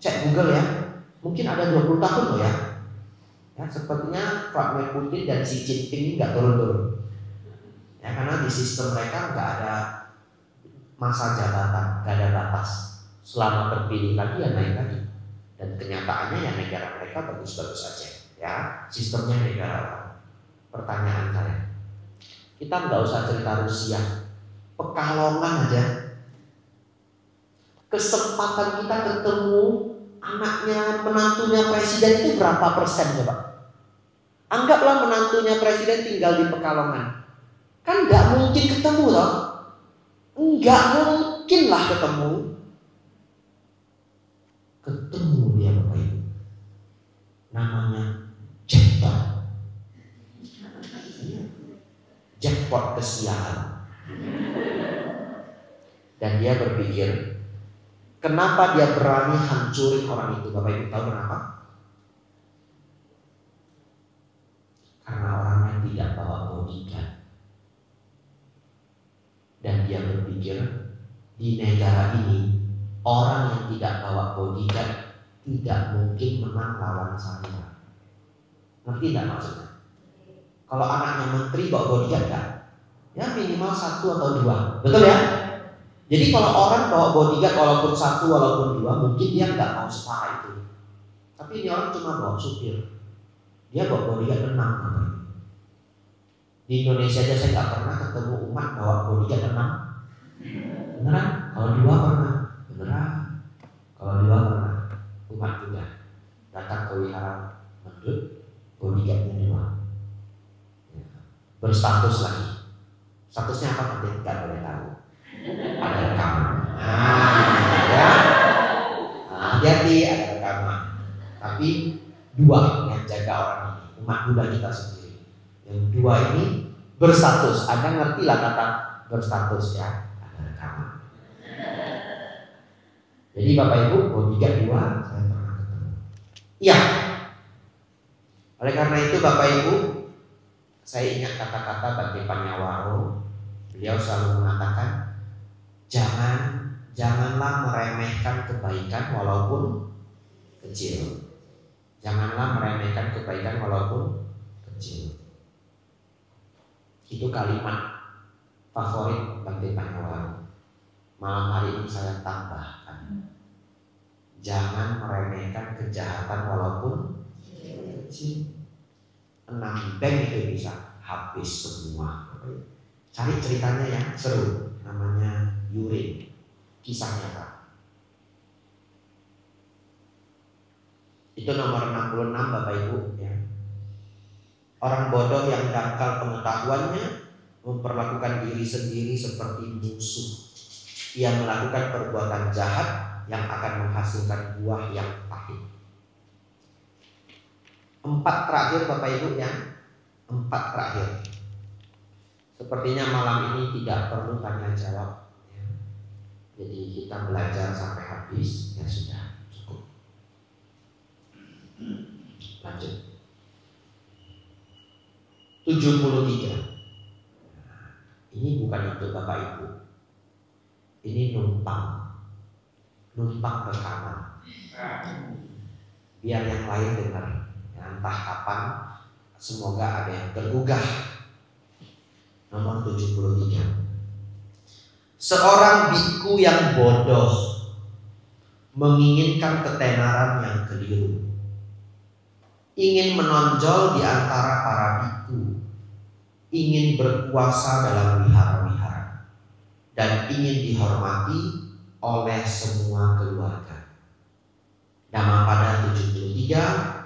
Cek Google ya. Mungkin ada 20 tahun loh ya. Ya, sepertinya Vladimir Putin dan Xi Jinping ini nggak turun-turun. Ya, karena di sistem mereka nggak ada masa jabatan, nggak ada batas. Selama terpilih lagi ya naik lagi. Dan kenyataannya ya negara mereka bagus-bagus aja. Ya, sistemnya negara orang. Pertanyaan saya, kita nggak usah cerita Rusia, Pekalongan aja. Kesempatan kita ketemu anaknya, menantunya presiden itu berapa persen coba? Anggaplah menantunya presiden tinggal di Pekalongan. Kan nggak mungkin ketemu loh. Nggak mungkin lah ketemu. Ketemu dia Bapak Ibu. Namanya jackpot. Jackpot kesialan. Dan dia berpikir, kenapa dia berani hancurin orang itu? Bapak Ibu tahu kenapa? Karena orangnya tidak bawa bodyguard. Dan dia berpikir, di negara ini orang yang tidak bawa bodyguard tidak mungkin menang lawan saya. Ngerti tidak maksudnya? Kalau anaknya menteri bawa bodyguard kan? Ya minimal 1 atau 2. Betul ya? Jadi kalau orang bawa bodyguard walaupun 1 walaupun 2, mungkin dia nggak mau separah itu. Tapi ini orang cuma bawa supir. Dia bawa bodyguard 6. Di Indonesia aja saya nggak pernah ketemu umat bawa bodyguard 6. Beneran? Kalau 2 pernah. Beneran? Kalau 2 pernah. Umat juga datang ke wihara Mendut, bodyguardnya 2. Berstatus lagi. Statusnya apa nanti nggak boleh tahu. Ada rekaman. Ya. Hati-hati ada rekaman. Tapi 2 yang jaga orang ini, umat Buddha kita sendiri. Yang 2 ini berstatus. Anda ngerti lah kata berstatus ya. Ada rekaman. Jadi Bapak Ibu, bodyguard 2 saya pernah ketemu. Iya. Oleh karena itu Bapak Ibu, saya ingat kata-kata Bhante Panyawaro. Beliau selalu mengatakan, janganlah meremehkan kebaikan walaupun kecil. Janganlah meremehkan kebaikan walaupun kecil. Itu kalimat favorit Bhante Panyawaro. Malam hari ini saya tambahkan, jangan meremehkan kejahatan walaupun kecil. 6 bank itu bisa habis semua. Cari ceritanya yang seru, namanya Yurin, kisah nyata. Itu nomor 66 Bapak Ibu ya. Orang bodoh yang dangkal pengetahuannya memperlakukan diri sendiri seperti musuh. Ia melakukan perbuatan jahat yang akan menghasilkan buah yang pahit. 4 terakhir Bapak Ibu ya. 4 terakhir. Sepertinya malam ini tidak perlu tanya jawab ya. Jadi kita belajar sampai habis. Ya sudah cukup. Lanjut. 73. Ini bukan untuk Bapak Ibu. Ini numpang rekaman. Biar yang lain dengar. Ya, entah kapan, semoga ada yang tergugah. Nomor 73. Seorang biku yang bodoh menginginkan ketenaran yang keliru, ingin menonjol di antara para biku, ingin berkuasa dalam wihara-wihara, dan ingin dihormati oleh semua keluarga. Dhammapada 73,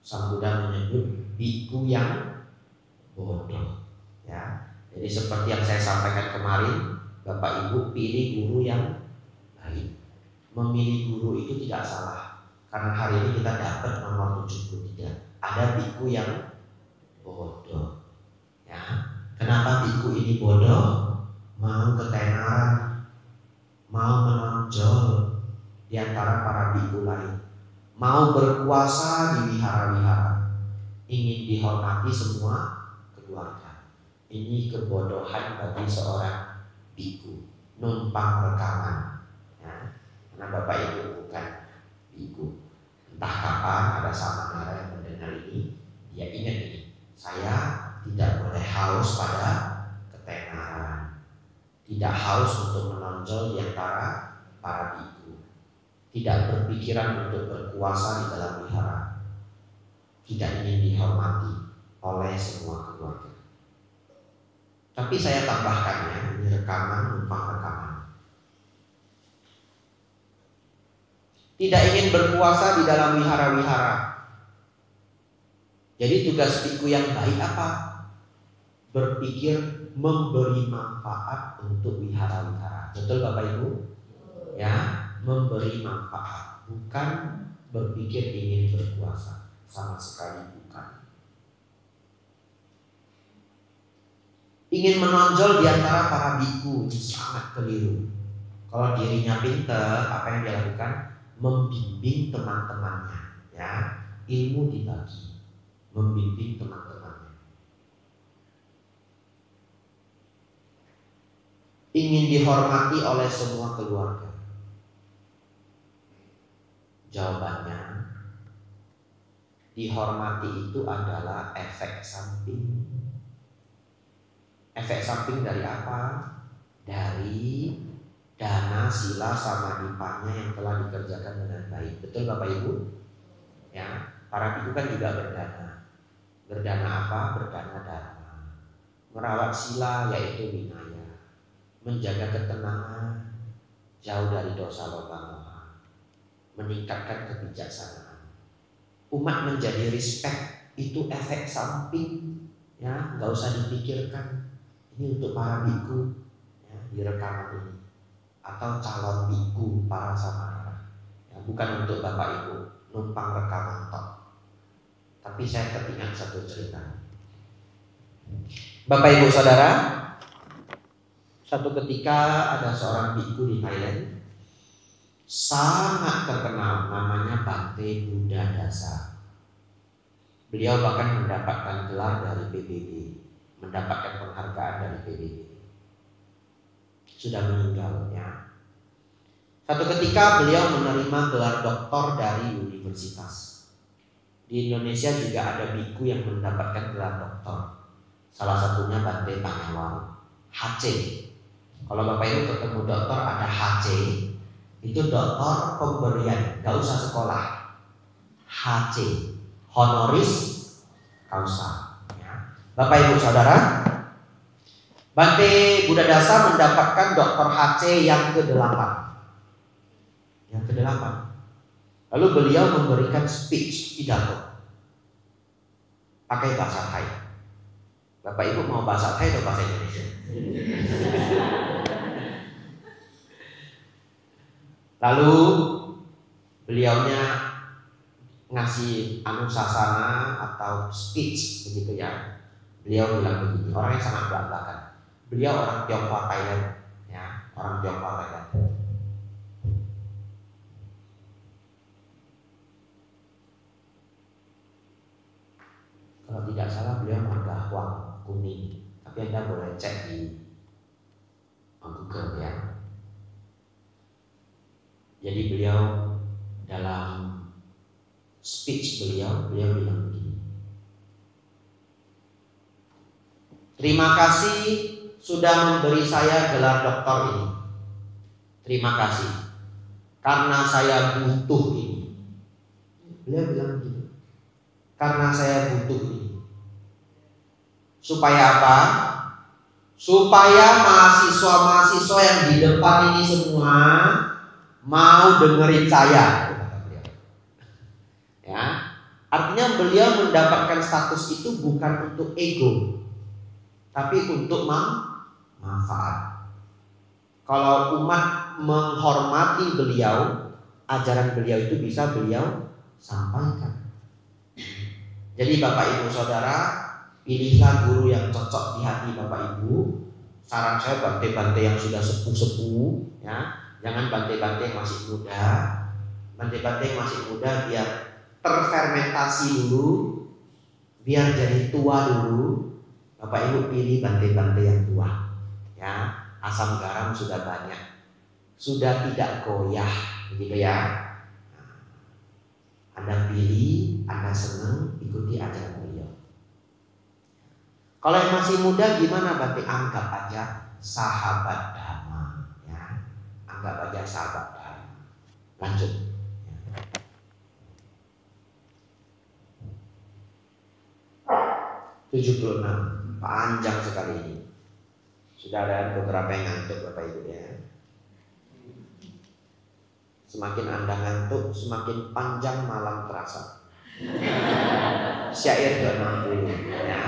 Sang Buddha menyebut biku yang bodoh. Ya, jadi seperti yang saya sampaikan kemarin, Bapak Ibu pilih guru yang baik. Memilih guru itu tidak salah, karena hari ini kita dapat nomor 73. Ada biku yang bodoh. Ya, kenapa biku ini bodoh? Mau ketenaran, mau menonjol di antara para biku lain, mau berkuasa di wihara-wihara, ingin dihormati semua keluarga. Ini kebodohan bagi seorang biku. numpang rekaman, ya. Karena Bapak Ibu bukan biku. Entah kapan ada samanera yang mendengar ini, dia ingat ini. Saya tidak boleh haus pada ketenaran, tidak haus untuk menonjol di antara para biku, tidak berpikiran untuk berkuasa di dalam wihara, tidak ingin dihormati oleh semua keluarga. Tapi saya tambahkannya, ini rekaman, numpang rekaman. Tidak ingin berkuasa di dalam wihara-wihara. Jadi tugas biku yang baik apa? Berpikir memberi manfaat untuk wihara-wihara. Betul Bapak Ibu? Ya, memberi manfaat, bukan berpikir ingin berkuasa. Sama sekali bukan. Ingin menonjol di antara para biku, ini sangat keliru. Kalau dirinya pintar, apa yang dia lakukan? Membimbing teman-temannya, ya, ilmu dibagi, membimbing teman-temannya. Ingin dihormati oleh semua keluarga. Jawabannya, dihormati itu adalah efek samping. Efek samping dari apa? Dari dana sila samadipanya yang telah dikerjakan dengan baik. Betul Bapak Ibu? Ya, para biku kan juga berdana. Berdana apa? Berdana dharma. Merawat sila yaitu winaya. Menjaga ketenangan, jauh dari dosa loba-loba. Meningkatkan kebijaksanaan. Umat menjadi respect, itu efek samping. Ya, nggak usah dipikirkan. Ini untuk para biku, ya, di rekaman ini, atau calon biku para samanera, ya, bukan untuk Bapak Ibu numpang rekaman tok. Tapi saya teringat satu cerita. Bapak Ibu Saudara, satu ketika ada seorang biku di Thailand, sangat terkenal, namanya Bante Buddhadasa. Beliau bahkan mendapatkan gelar dari PBB, mendapatkan penghargaan dari PBB. Sudah meninggal, ya. Satu ketika beliau menerima gelar doktor dari universitas. Di Indonesia juga ada biku yang mendapatkan gelar doktor. Salah satunya Bante Pangewal, HC. Kalau Bapak Ibu ketemu doktor ada HC, itu doktor pemberian, gak usah sekolah. HC, honoris causa. Bapak Ibu Saudara, Bante Buddhadasa mendapatkan doktor HC yang ke-8. Yang ke-8. Lalu beliau memberikan speech pidato pakai bahasa Thai. Bapak Ibu mau bahasa Thai atau bahasa Indonesia? Lalu beliaunya ngasih anusasana atau speech begitu ya. Beliau bilang begini, orang yang sangat belak-belakan. Beliau orang Tionghoa Thailand, ya, orang Tionghoa Thailand. Kalau tidak salah beliau marga Huang kuning, tapi Anda boleh cek di Google ya. Jadi beliau dalam speech beliau bilang begini. Terima kasih sudah memberi saya gelar doktor ini. Terima kasih karena saya butuh ini. Beliau bilang begini. Karena saya butuh ini. Supaya apa? Supaya mahasiswa-mahasiswa yang di depan ini semua mau dengerin saya. Ya, artinya beliau mendapatkan status itu bukan untuk ego, tapi untuk manfaat. Kalau umat menghormati beliau, ajaran beliau itu bisa beliau sampaikan. Jadi Bapak Ibu Saudara, pilihlah guru yang cocok di hati Bapak Ibu. Saran saya bante-bante yang sudah sepuh-sepuh, ya. Jangan bante-bante yang masih muda. Bante-bante yang masih muda biar terfermentasi dulu, biar jadi tua dulu. Bapak Ibu pilih bante-bante yang tua, ya. asam garam sudah banyak, sudah tidak goyah, begitu ya. Anda pilih, Anda senang, ikuti ajaran beliau. Kalau yang masih muda gimana? Berarti anggap aja sahabat dhamma, ya. Anggap aja sahabat dhamma. Lanjut. 76, panjang sekali ini. Sudah ada beberapa yang ngantuk Bapak Ibu ya. Semakin Anda ngantuk, semakin panjang malam terasa. Syair ke-60 ya.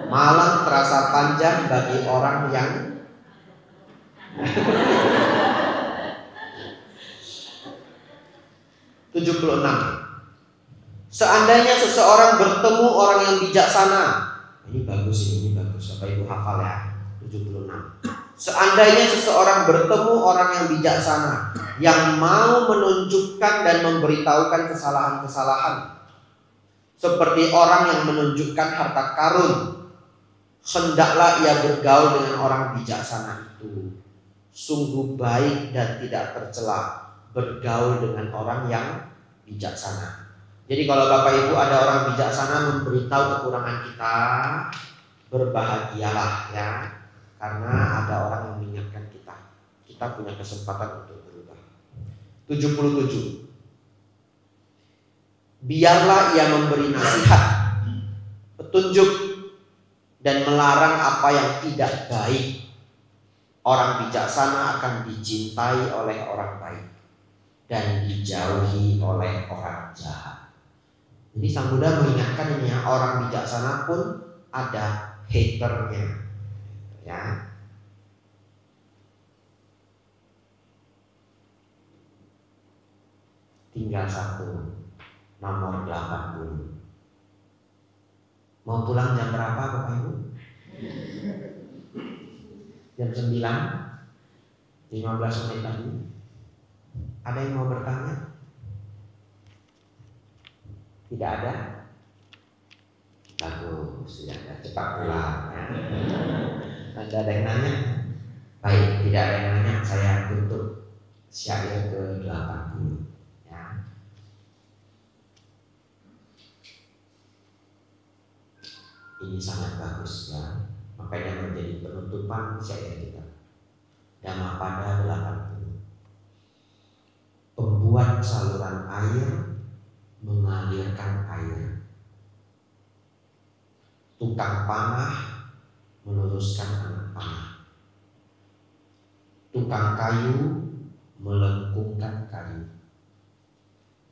Malam terasa panjang bagi orang yang 76. Seandainya seseorang bertemu orang yang bijaksana, ini bagus, Bapak Ibu hafal ya. 76. Seandainya seseorang bertemu orang yang bijaksana, yang mau menunjukkan dan memberitahukan kesalahan-kesalahan, seperti orang yang menunjukkan harta karun, hendaklah ia bergaul dengan orang bijaksana itu. Sungguh baik dan tidak tercela bergaul dengan orang yang bijaksana. Jadi kalau Bapak Ibu ada orang bijaksana memberitahu kekurangan kita, berbahagialah ya, karena ada orang yang mengingatkan kita. Kita punya kesempatan untuk berubah. 77. Biarlah ia memberi nasihat, petunjuk, dan melarang apa yang tidak baik. Orang bijaksana akan dicintai oleh orang baik dan dijauhi oleh orang jahat. Jadi Sang Buddha mengingatkan ini ya, orang bijaksana pun ada haternya, ya. Tinggal satu, nomor 80. Mau pulang jam berapa Bapak Ibu? Jam 9, 15 menit lagi. Ada yang mau bertanya? Tidak ada? Bagus, tidak ada. Cepat pulang ya. Ada yang nanya? Baik, tidak ada yang nanya. Saya tutup syair ke-80 ya. Ini sangat bagus ya. Makanya menjadi penutupan syair kita. Dhammapada 80. Pembuat saluran air mengalirkan air, tukang panah meluruskan anak panah, tukang kayu melengkungkan kayu,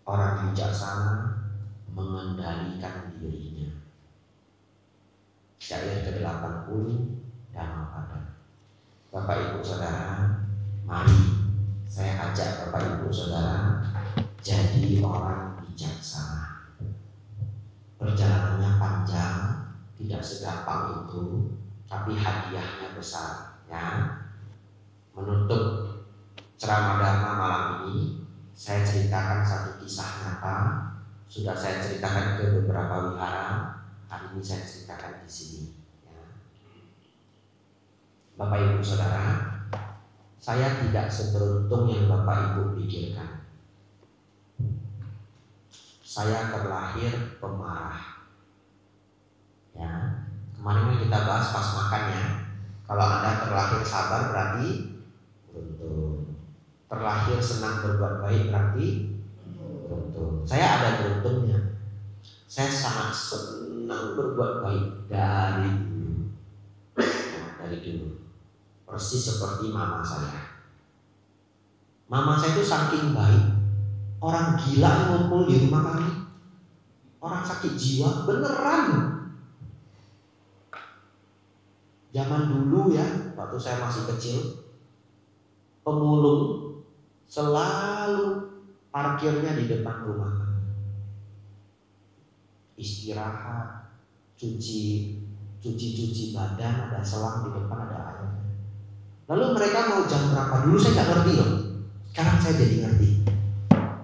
orang bijaksana mengendalikan dirinya. Syair ke-80 Dhammapada. Bapak Ibu Saudara, mari saya ajak Bapak Ibu Saudara jadi orang bijaksana. Perjalanannya panjang, tidak segampang itu, tapi hadiahnya besar ya. Menutup ceramah Dharma malam ini, saya ceritakan satu kisah nyata. Sudah saya ceritakan ke beberapa wihara, hari ini saya ceritakan di sini ya. Bapak Ibu Saudara, saya tidak seberuntung yang Bapak Ibu pikirkan. Saya terlahir pemarah. Ya, kemarin kita bahas pas makan ya. Kalau Anda terlahir sabar berarti beruntung. Terlahir senang berbuat baik berarti beruntung. Saya ada beruntungnya. Saya sangat senang berbuat baik dari dulu. Dari dulu. Persis seperti mama saya. Mama saya itu saking baik, orang gila yang ngumpul di rumah kami. Orang sakit jiwa beneran. Zaman dulu ya, waktu saya masih kecil, pemulung selalu parkirnya di depan rumah kami. Istirahat, cuci badan, ada selang di depan, ada air. Lalu mereka mau jam berapa? Dulu saya nggak ngerti loh. Sekarang saya jadi ngerti.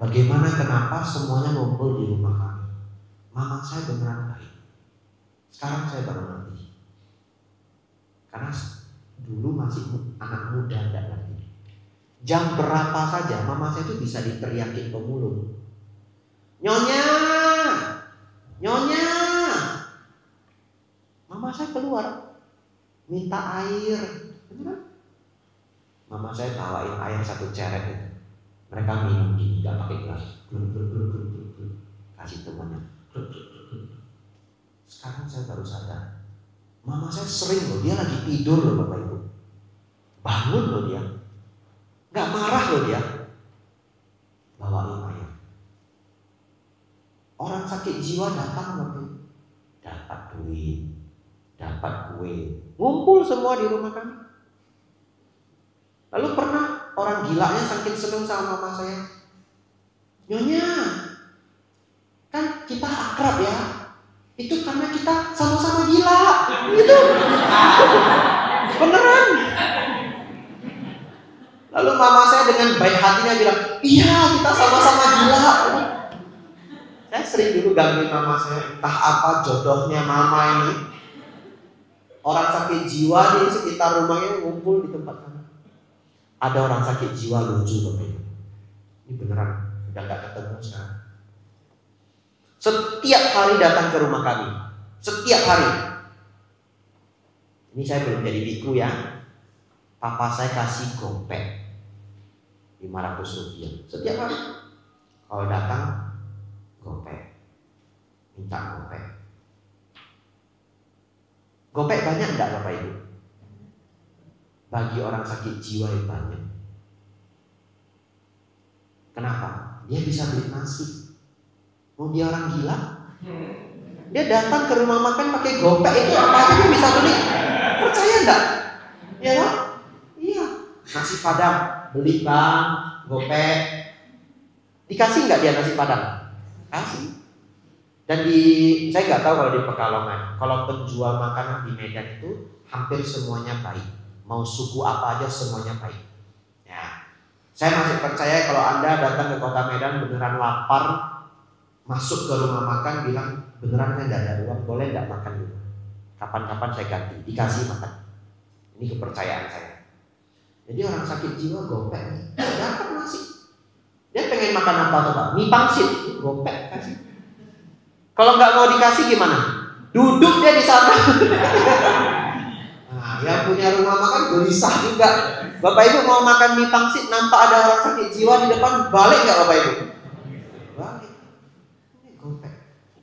Bagaimana kenapa semuanya ngumpul di rumah kami. Mama saya beneran baik. Sekarang saya baru ngerti. Karena dulu masih anak muda, enggak ngerti. Jam berapa saja mama saya itu bisa diteriakin pemulung. Nyonya, nyonya. Mama saya keluar minta air. Beneran? Mama saya bawain air 1 ceret itu. Mereka minum gini, nggak pakai gelas. Kasih temannya. Sekarang saya baru sadar. Mama saya sering loh, dia lagi tidur loh Bapak Ibu. Bangun loh dia. Nggak marah loh dia. Bawain air. Orang sakit jiwa datang Bapak Ibu. Dapat duit, dapat kue. Ngumpul semua di rumah kami. Lalu pernah orang gilanya saking seneng sama mama saya. Nyonya, kan kita akrab ya. Itu karena kita sama-sama gila. Gitu. Beneran. Lalu mama saya dengan baik hatinya bilang, iya kita sama-sama gila. Saya sering dulu gangguin mama saya. Entah apa jodohnya mama ini. Orang sakit jiwa di sekitar rumahnya ngumpul di tempat kami. Ada orang sakit jiwa lucu Bapak Ibu. Ini beneran, udah gak ketemu sekarang. Setiap hari datang ke rumah kami. Setiap hari. Ini saya belum jadi biku ya. Papa saya kasih gopek 500 rupiah setiap hari. Kalau datang gopek, minta gopek. Gopek banyak enggak Bapak Ibu? Bagi orang sakit jiwa yang banyak. Kenapa? Dia bisa beli nasi. Mau dia orang gila? Dia datang ke rumah makan pakai gopek itu apa aja dia bisa beli. Percaya enggak? Ya kan? Iya. Nasi padang beli bang, gopek. Dikasih enggak dia nasi padang? Kasih. Dan saya nggak tahu kalau di Pekalongan. Kalau penjual makanan di Medan itu hampir semuanya baik. Mau suku apa aja semuanya baik. Ya, saya masih percaya kalau Anda datang ke kota Medan beneran lapar, masuk ke rumah makan bilang beneran saya nggak ada uang, boleh nggak makan dulu? Kapan-kapan saya ganti, dikasih makan. Ini kepercayaan saya. Jadi orang sakit jiwa gopek nih, dapat nasi. Dia pengen makan apa coba? Mie pangsit, gopek kasih. Kalau nggak mau dikasih gimana? Duduk dia di sana. Nah, yang punya rumah makan gelisah juga. Bapak Ibu mau makan mie pangsit, nampak ada orang sakit jiwa di depan, balik nggak Bapak Ibu? Balik. Ini gopek.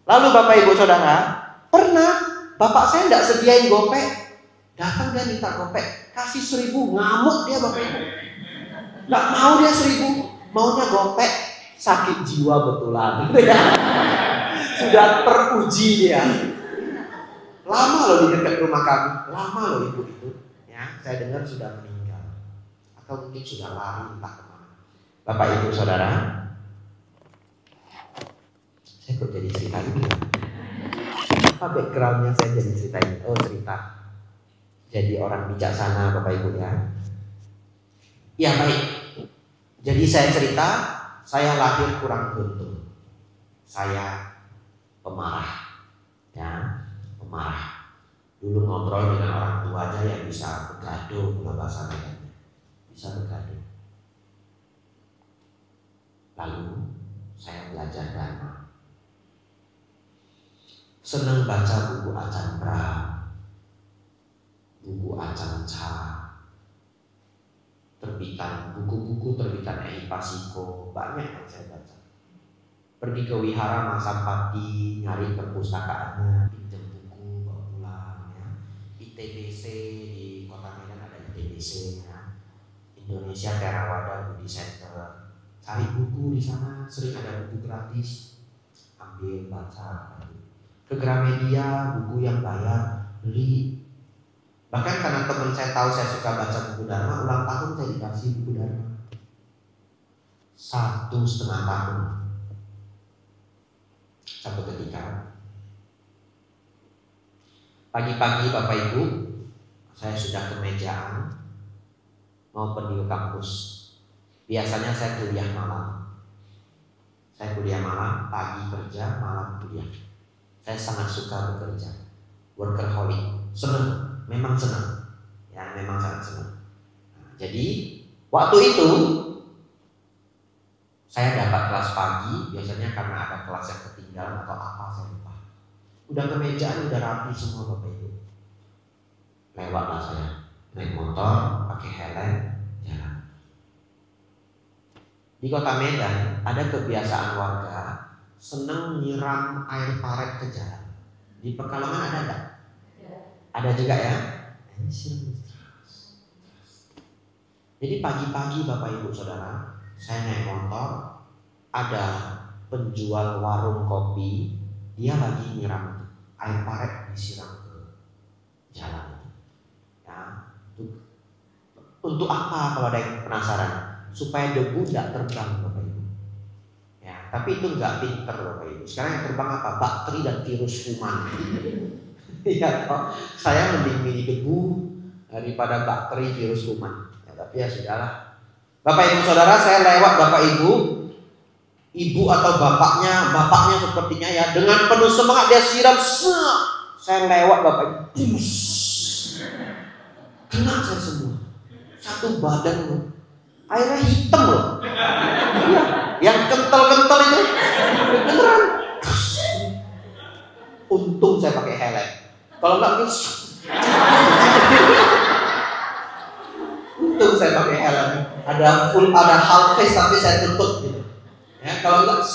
Lalu Bapak Ibu Saudara, pernah bapak saya nggak sediain gopek, datang dia minta gopek, kasih 1.000, ngamuk dia Bapak Ibu. Nggak mau dia 1.000, maunya gopek, sakit jiwa betulan. Sudah teruji dia. Lama loh di dekat rumah kami, lama loh ibu itu. Ya, saya dengar sudah meninggal, atau mungkin sudah lari entah kemana. Bapak Ibu Saudara, saya kok jadi cerita ini? Apa backgroundnya saya jadi cerita ini? Oh cerita. Jadi orang bijaksana Bapak Ibu ya. Ya baik. Jadi saya cerita, saya lahir kurang beruntung. Saya pemarah, ya. Marah. Dulu ngobrol dengan orang tua aja yang bisa bergaduh, kalau bahasa Medannya bisa bergaduh. Lalu saya belajar Dharma. Senang baca buku Ajahn Brahm, buku Ajahn Chah, buku-buku terbitan Ehipasiko, banyak yang saya baca. Pergi ke wihara Masampati, nyari perpustakaannya, ITBC di Kota Medan ada ITBC ya. Indonesia Theravada Budi Center. Cari buku di sana, sering ada buku gratis. Ambil baca. Ke Gramedia buku yang bayar beli. Bahkan karena teman saya tahu saya suka baca buku Dharma, ulang tahun saya dikasih buku Dharma 1,5 tahun. Satu ketika pagi-pagi Bapak Ibu, saya sudah kemejaan mau pergi ke kampus. Biasanya saya kuliah malam. Saya kuliah malam, pagi kerja, malam kuliah. Saya sangat suka bekerja, workaholic, senang, memang senang. Ya, Ya, memang sangat senang. Nah, jadi waktu itu saya dapat kelas pagi, biasanya karena ada kelas yang ketinggalan atau apa saya lupa. Udah kemejaan, udah rapi semua Bapak Ibu. Lewatlah saya, naik motor, pakai helm, jalan. Di Kota Medan ada kebiasaan warga senang nyiram air paret ke jalan. Di Pekalongan ada enggak? Ada juga ya. Ini siram. Jadi pagi-pagi Bapak Ibu Saudara, saya naik motor, ada penjual warung kopi, dia lagi nyiram air paret, disiram ke jalan. Ya, untuk apa kalau ada yang penasaran? Supaya debu tidak terbang Bapak Ibu. Ya, tapi itu nggak pinter Bapak Ibu. Sekarang yang terbang apa? Bakteri dan virus kuman. Ya, saya mending milih debu daripada bakteri virus kuman. Ya, tapi ya sudahlah. Bapak Ibu Saudara, saya lewat Bapak Ibu, ibu atau bapaknya sepertinya ya, dengan penuh semangat dia siram. Saya lewat Bapak Ibu, kena saya semua, satu badan loh. Airnya hitam loh. Iya, yang kental-kental itu beneran. Untung saya pakai helm. Kalau enggak untung saya pakai helm. Ada full, ada half face tapi saya tutup gitu. Ya, kalau enggak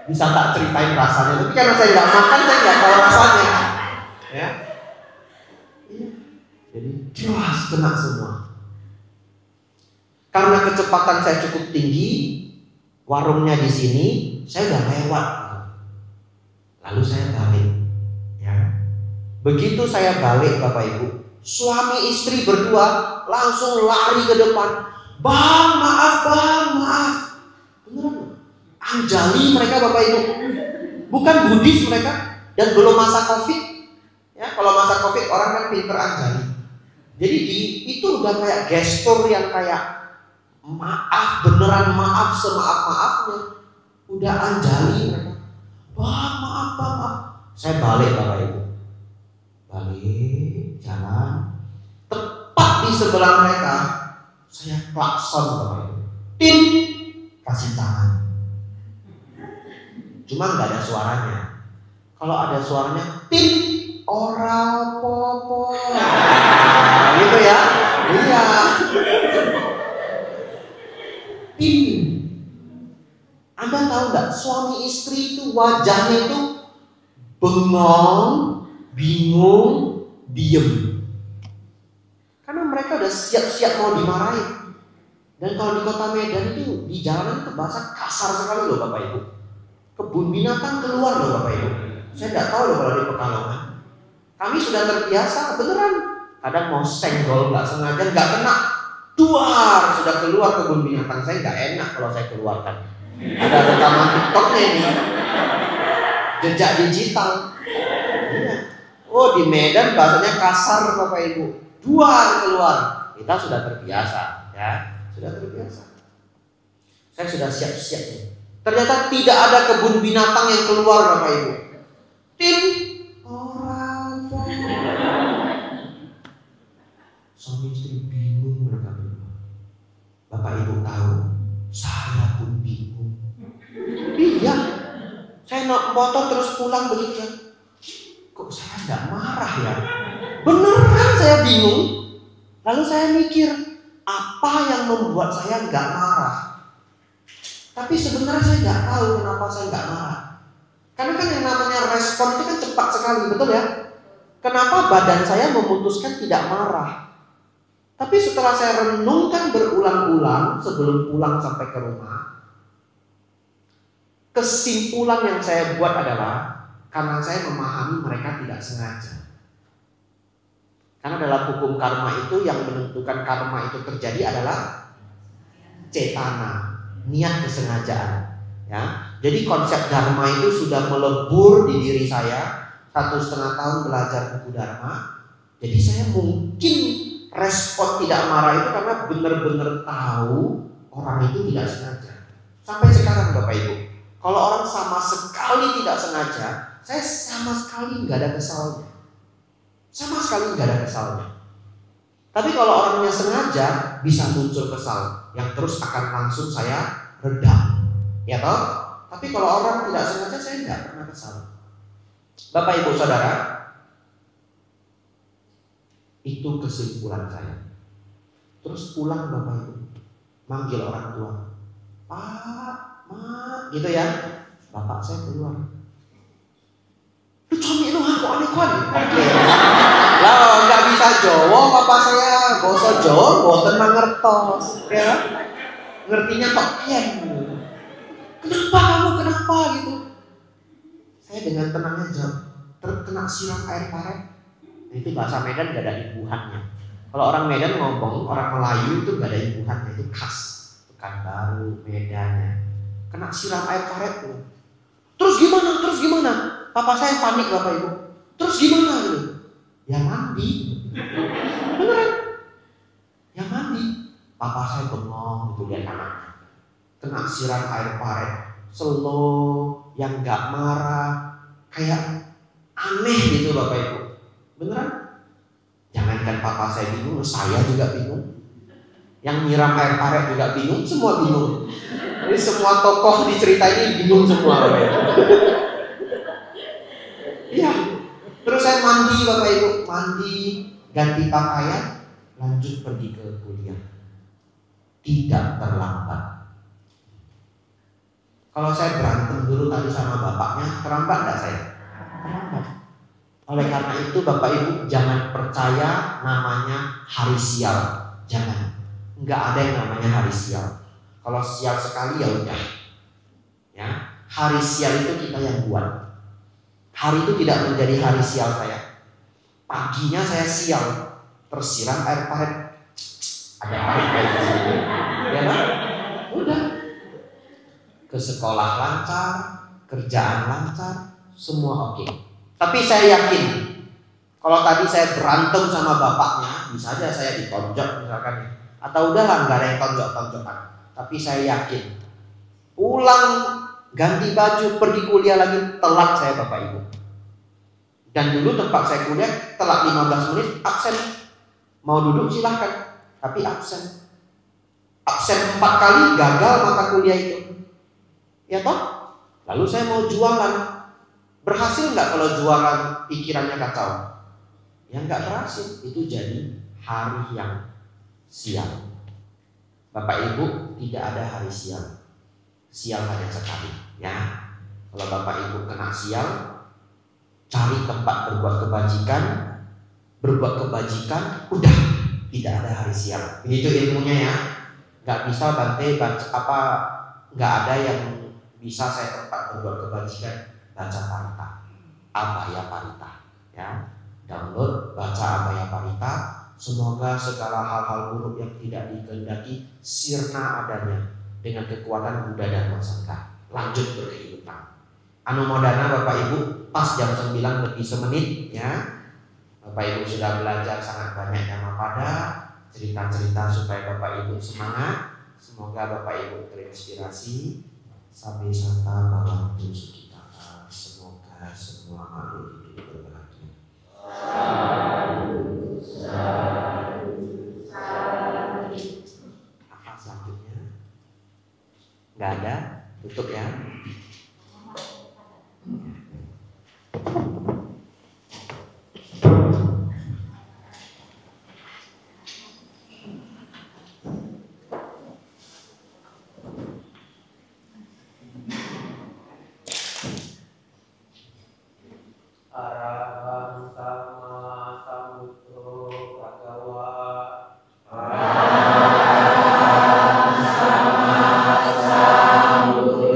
bisa tak ceritain rasanya. Tapi karena saya nggak makan, saya nggak tahu rasanya. Ya, jadi jelas kena semua. Karena kecepatan saya cukup tinggi, warungnya di sini, saya udah lewat. Lalu saya balik. Ya. Begitu saya balik Bapak Ibu, suami istri berdua langsung lari ke depan. Bang, maaf bang, maaf. Beneran? Anjali mereka Bapak Ibu. Bukan Buddhis mereka dan belum masa Covid. Ya, kalau masa Covid orang kan pinter anjali. Jadi itu udah kayak gestur yang kayak maaf, beneran maaf, semaaf-maafnya. Udah anjali mereka. Wah, maaf, maaf. Saya balik Bapak Ibu. Balik, jalan. Tepat di sebelah mereka, saya klakson Bapak Ibu. Tin, kasih tangan. Cuma nggak ada suaranya. Kalau ada suaranya, tin, ora popo. Gitu ya. Iya. Tin. Anda tahu nggak, suami istri itu wajahnya itu bengong, bingung, diem. Karena mereka udah siap-siap mau dimarahin. Dan kalau di Kota Medan itu di jalanan itu bahasa kasar sekali loh Bapak Ibu. Kebun binatang keluar loh Bapak Ibu. Saya nggak tahu loh kalau di Pekalongan. Kami sudah terbiasa beneran. Kadang mau senggol nggak sengaja nggak kena. Duar sudah keluar kebun binatang. Saya nggak enak kalau saya keluarkan. Ada rekaman TikToknya ini. Jejak digital. Oh di Medan bahasanya kasar Bapak Ibu. Duar keluar. Kita sudah terbiasa ya. Sudah terbiasa. Saya sudah siap-siap nih. Ternyata tidak ada kebun binatang yang keluar Bapak Ibu. Tin orang. Suami istri bingung mereka berdua. Bapak Ibu tahu, saya pun bingung. Iya, saya naik motor terus pulang begitu ya. Kok saya nggak marah ya? Beneran saya bingung. Lalu saya mikir, apa yang membuat saya nggak marah? Tapi sebenarnya saya nggak tahu kenapa saya nggak marah. Karena kan yang namanya respon itu kan cepat sekali, betul ya? Kenapa badan saya memutuskan tidak marah? Tapi setelah saya renungkan berulang-ulang sebelum pulang sampai ke rumah, kesimpulan yang saya buat adalah karena saya memahami mereka tidak sengaja. Karena dalam hukum karma itu yang menentukan karma itu terjadi adalah cetana, niat kesengajaan. Ya, jadi konsep dharma itu sudah melebur di diri saya. 1,5 tahun belajar buku dharma. Jadi saya mungkin respon tidak marah itu karena benar-benar tahu orang itu tidak sengaja. Sampai sekarang Bapak Ibu, kalau orang sama sekali tidak sengaja, saya sama sekali nggak ada kesalnya. Sama sekali nggak ada kesalnya. Tapi kalau orangnya sengaja, bisa muncul kesal yang terus akan langsung saya redam, ya toh? Tapi kalau orang tidak sengaja, saya nggak pernah kesal. Bapak Ibu Saudara, itu kesimpulan saya. Terus pulang Bapak Ibu, manggil orang tua, Pak, Ma, gitu ya. Bapak saya keluar. Lu comi lu aku aneh-aneh. Lah nggak bisa Jawa, bapak saya basa Jawa, boten mangertos, ya. Ngertinya tok kian. Kenapa kamu kenapa gitu? Saya dengan tenangnya jawab, terkena siram air paret. Nah, itu bahasa Medan gak ada imbuhannya. Kalau orang Medan ngomong, orang Melayu itu gak ada imbuhannya, itu khas Pekanbaru, Medannya. Kena siram air paret tuh. Terus gimana? Terus gimana? Papa saya panik Bapak Ibu. Terus gimana gitu? Ya mandi. Beneran? Ya mandi. Papa saya bengong gitu lihat anaknya. Kena siram air paret, slow, yang gak marah, kayak aneh gitu Bapak Ibu. Beneran? Jangankan papa saya bingung, saya juga bingung. Yang nyiram air paret juga bingung, semua bingung. Jadi semua tokoh di cerita ini bingung semua Bapak Ibu. Iya. Terus saya mandi Bapak Ibu, mandi, ganti pakaian, lanjut pergi ke kuliah. Tidak terlambat. Kalau saya berantem dulu tadi sama bapaknya, terlambat enggak saya? Terlambat. Oleh karena itu Bapak Ibu jangan percaya namanya hari sial. Jangan. Enggak ada yang namanya hari sial. Kalau sial sekali ya udah. Ya, hari sial itu kita yang buat. Hari itu tidak menjadi hari sial saya. Paginya saya sial, tersiram air paret. Ada parit kayak gitu. Ya kan? Udah. Ke sekolah lancar, kerjaan lancar, semua oke. Tapi saya yakin, kalau tadi saya berantem sama bapaknya, bisa aja saya ditonjok misalkan, atau udahlah nggak ada yang tonjok-tonjokan. Tapi saya yakin, pulang ganti baju pergi kuliah lagi telat saya Bapak Ibu. Dan dulu tempat saya kuliah telat 15 menit absen. Mau duduk silahkan, tapi absen. Absen 4 kali gagal mata kuliah itu. Ya toh? Lalu saya mau jualan. Berhasil nggak kalau jualan pikirannya kacau? Ya nggak berhasil. Itu jadi hari yang sial. Bapak Ibu tidak ada hari sial. Sial hanya sekali. Ya. Kalau Bapak Ibu kena sial, cari tempat berbuat kebajikan, udah tidak ada hari sial. Begitu ilmunya ya. Nggak bisa Bante baca nggak ada yang bisa saya tempat berbuat kebajikan. Baca Parita, Abhaya Parita, ya. Download, baca Abhaya Parita. Semoga segala hal-hal buruk yang tidak dikehendaki sirna adanya dengan kekuatan Buddha dan Sangha. Lanjut berkehidupan. Anumodana Bapak Ibu, pas jam 9 lebih semenit, ya. Bapak Ibu sudah belajar sangat banyak Dhammapada, cerita-cerita supaya Bapak Ibu semangat. Semoga Bapak Ibu terinspirasi. Sampai santa bhavantu sukhita. Semoga semua makhluk hidup berbahagia. Apa selanjutnya? Nggak ada, tutup ya.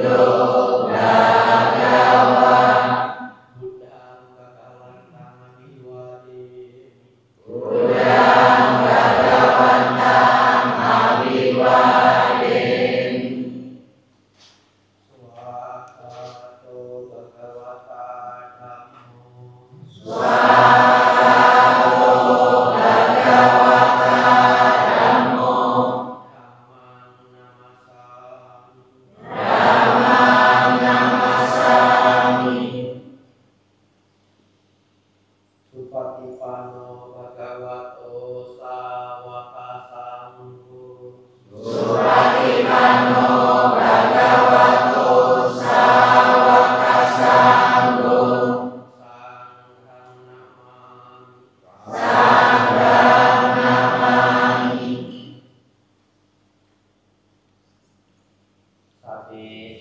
Yo Tapi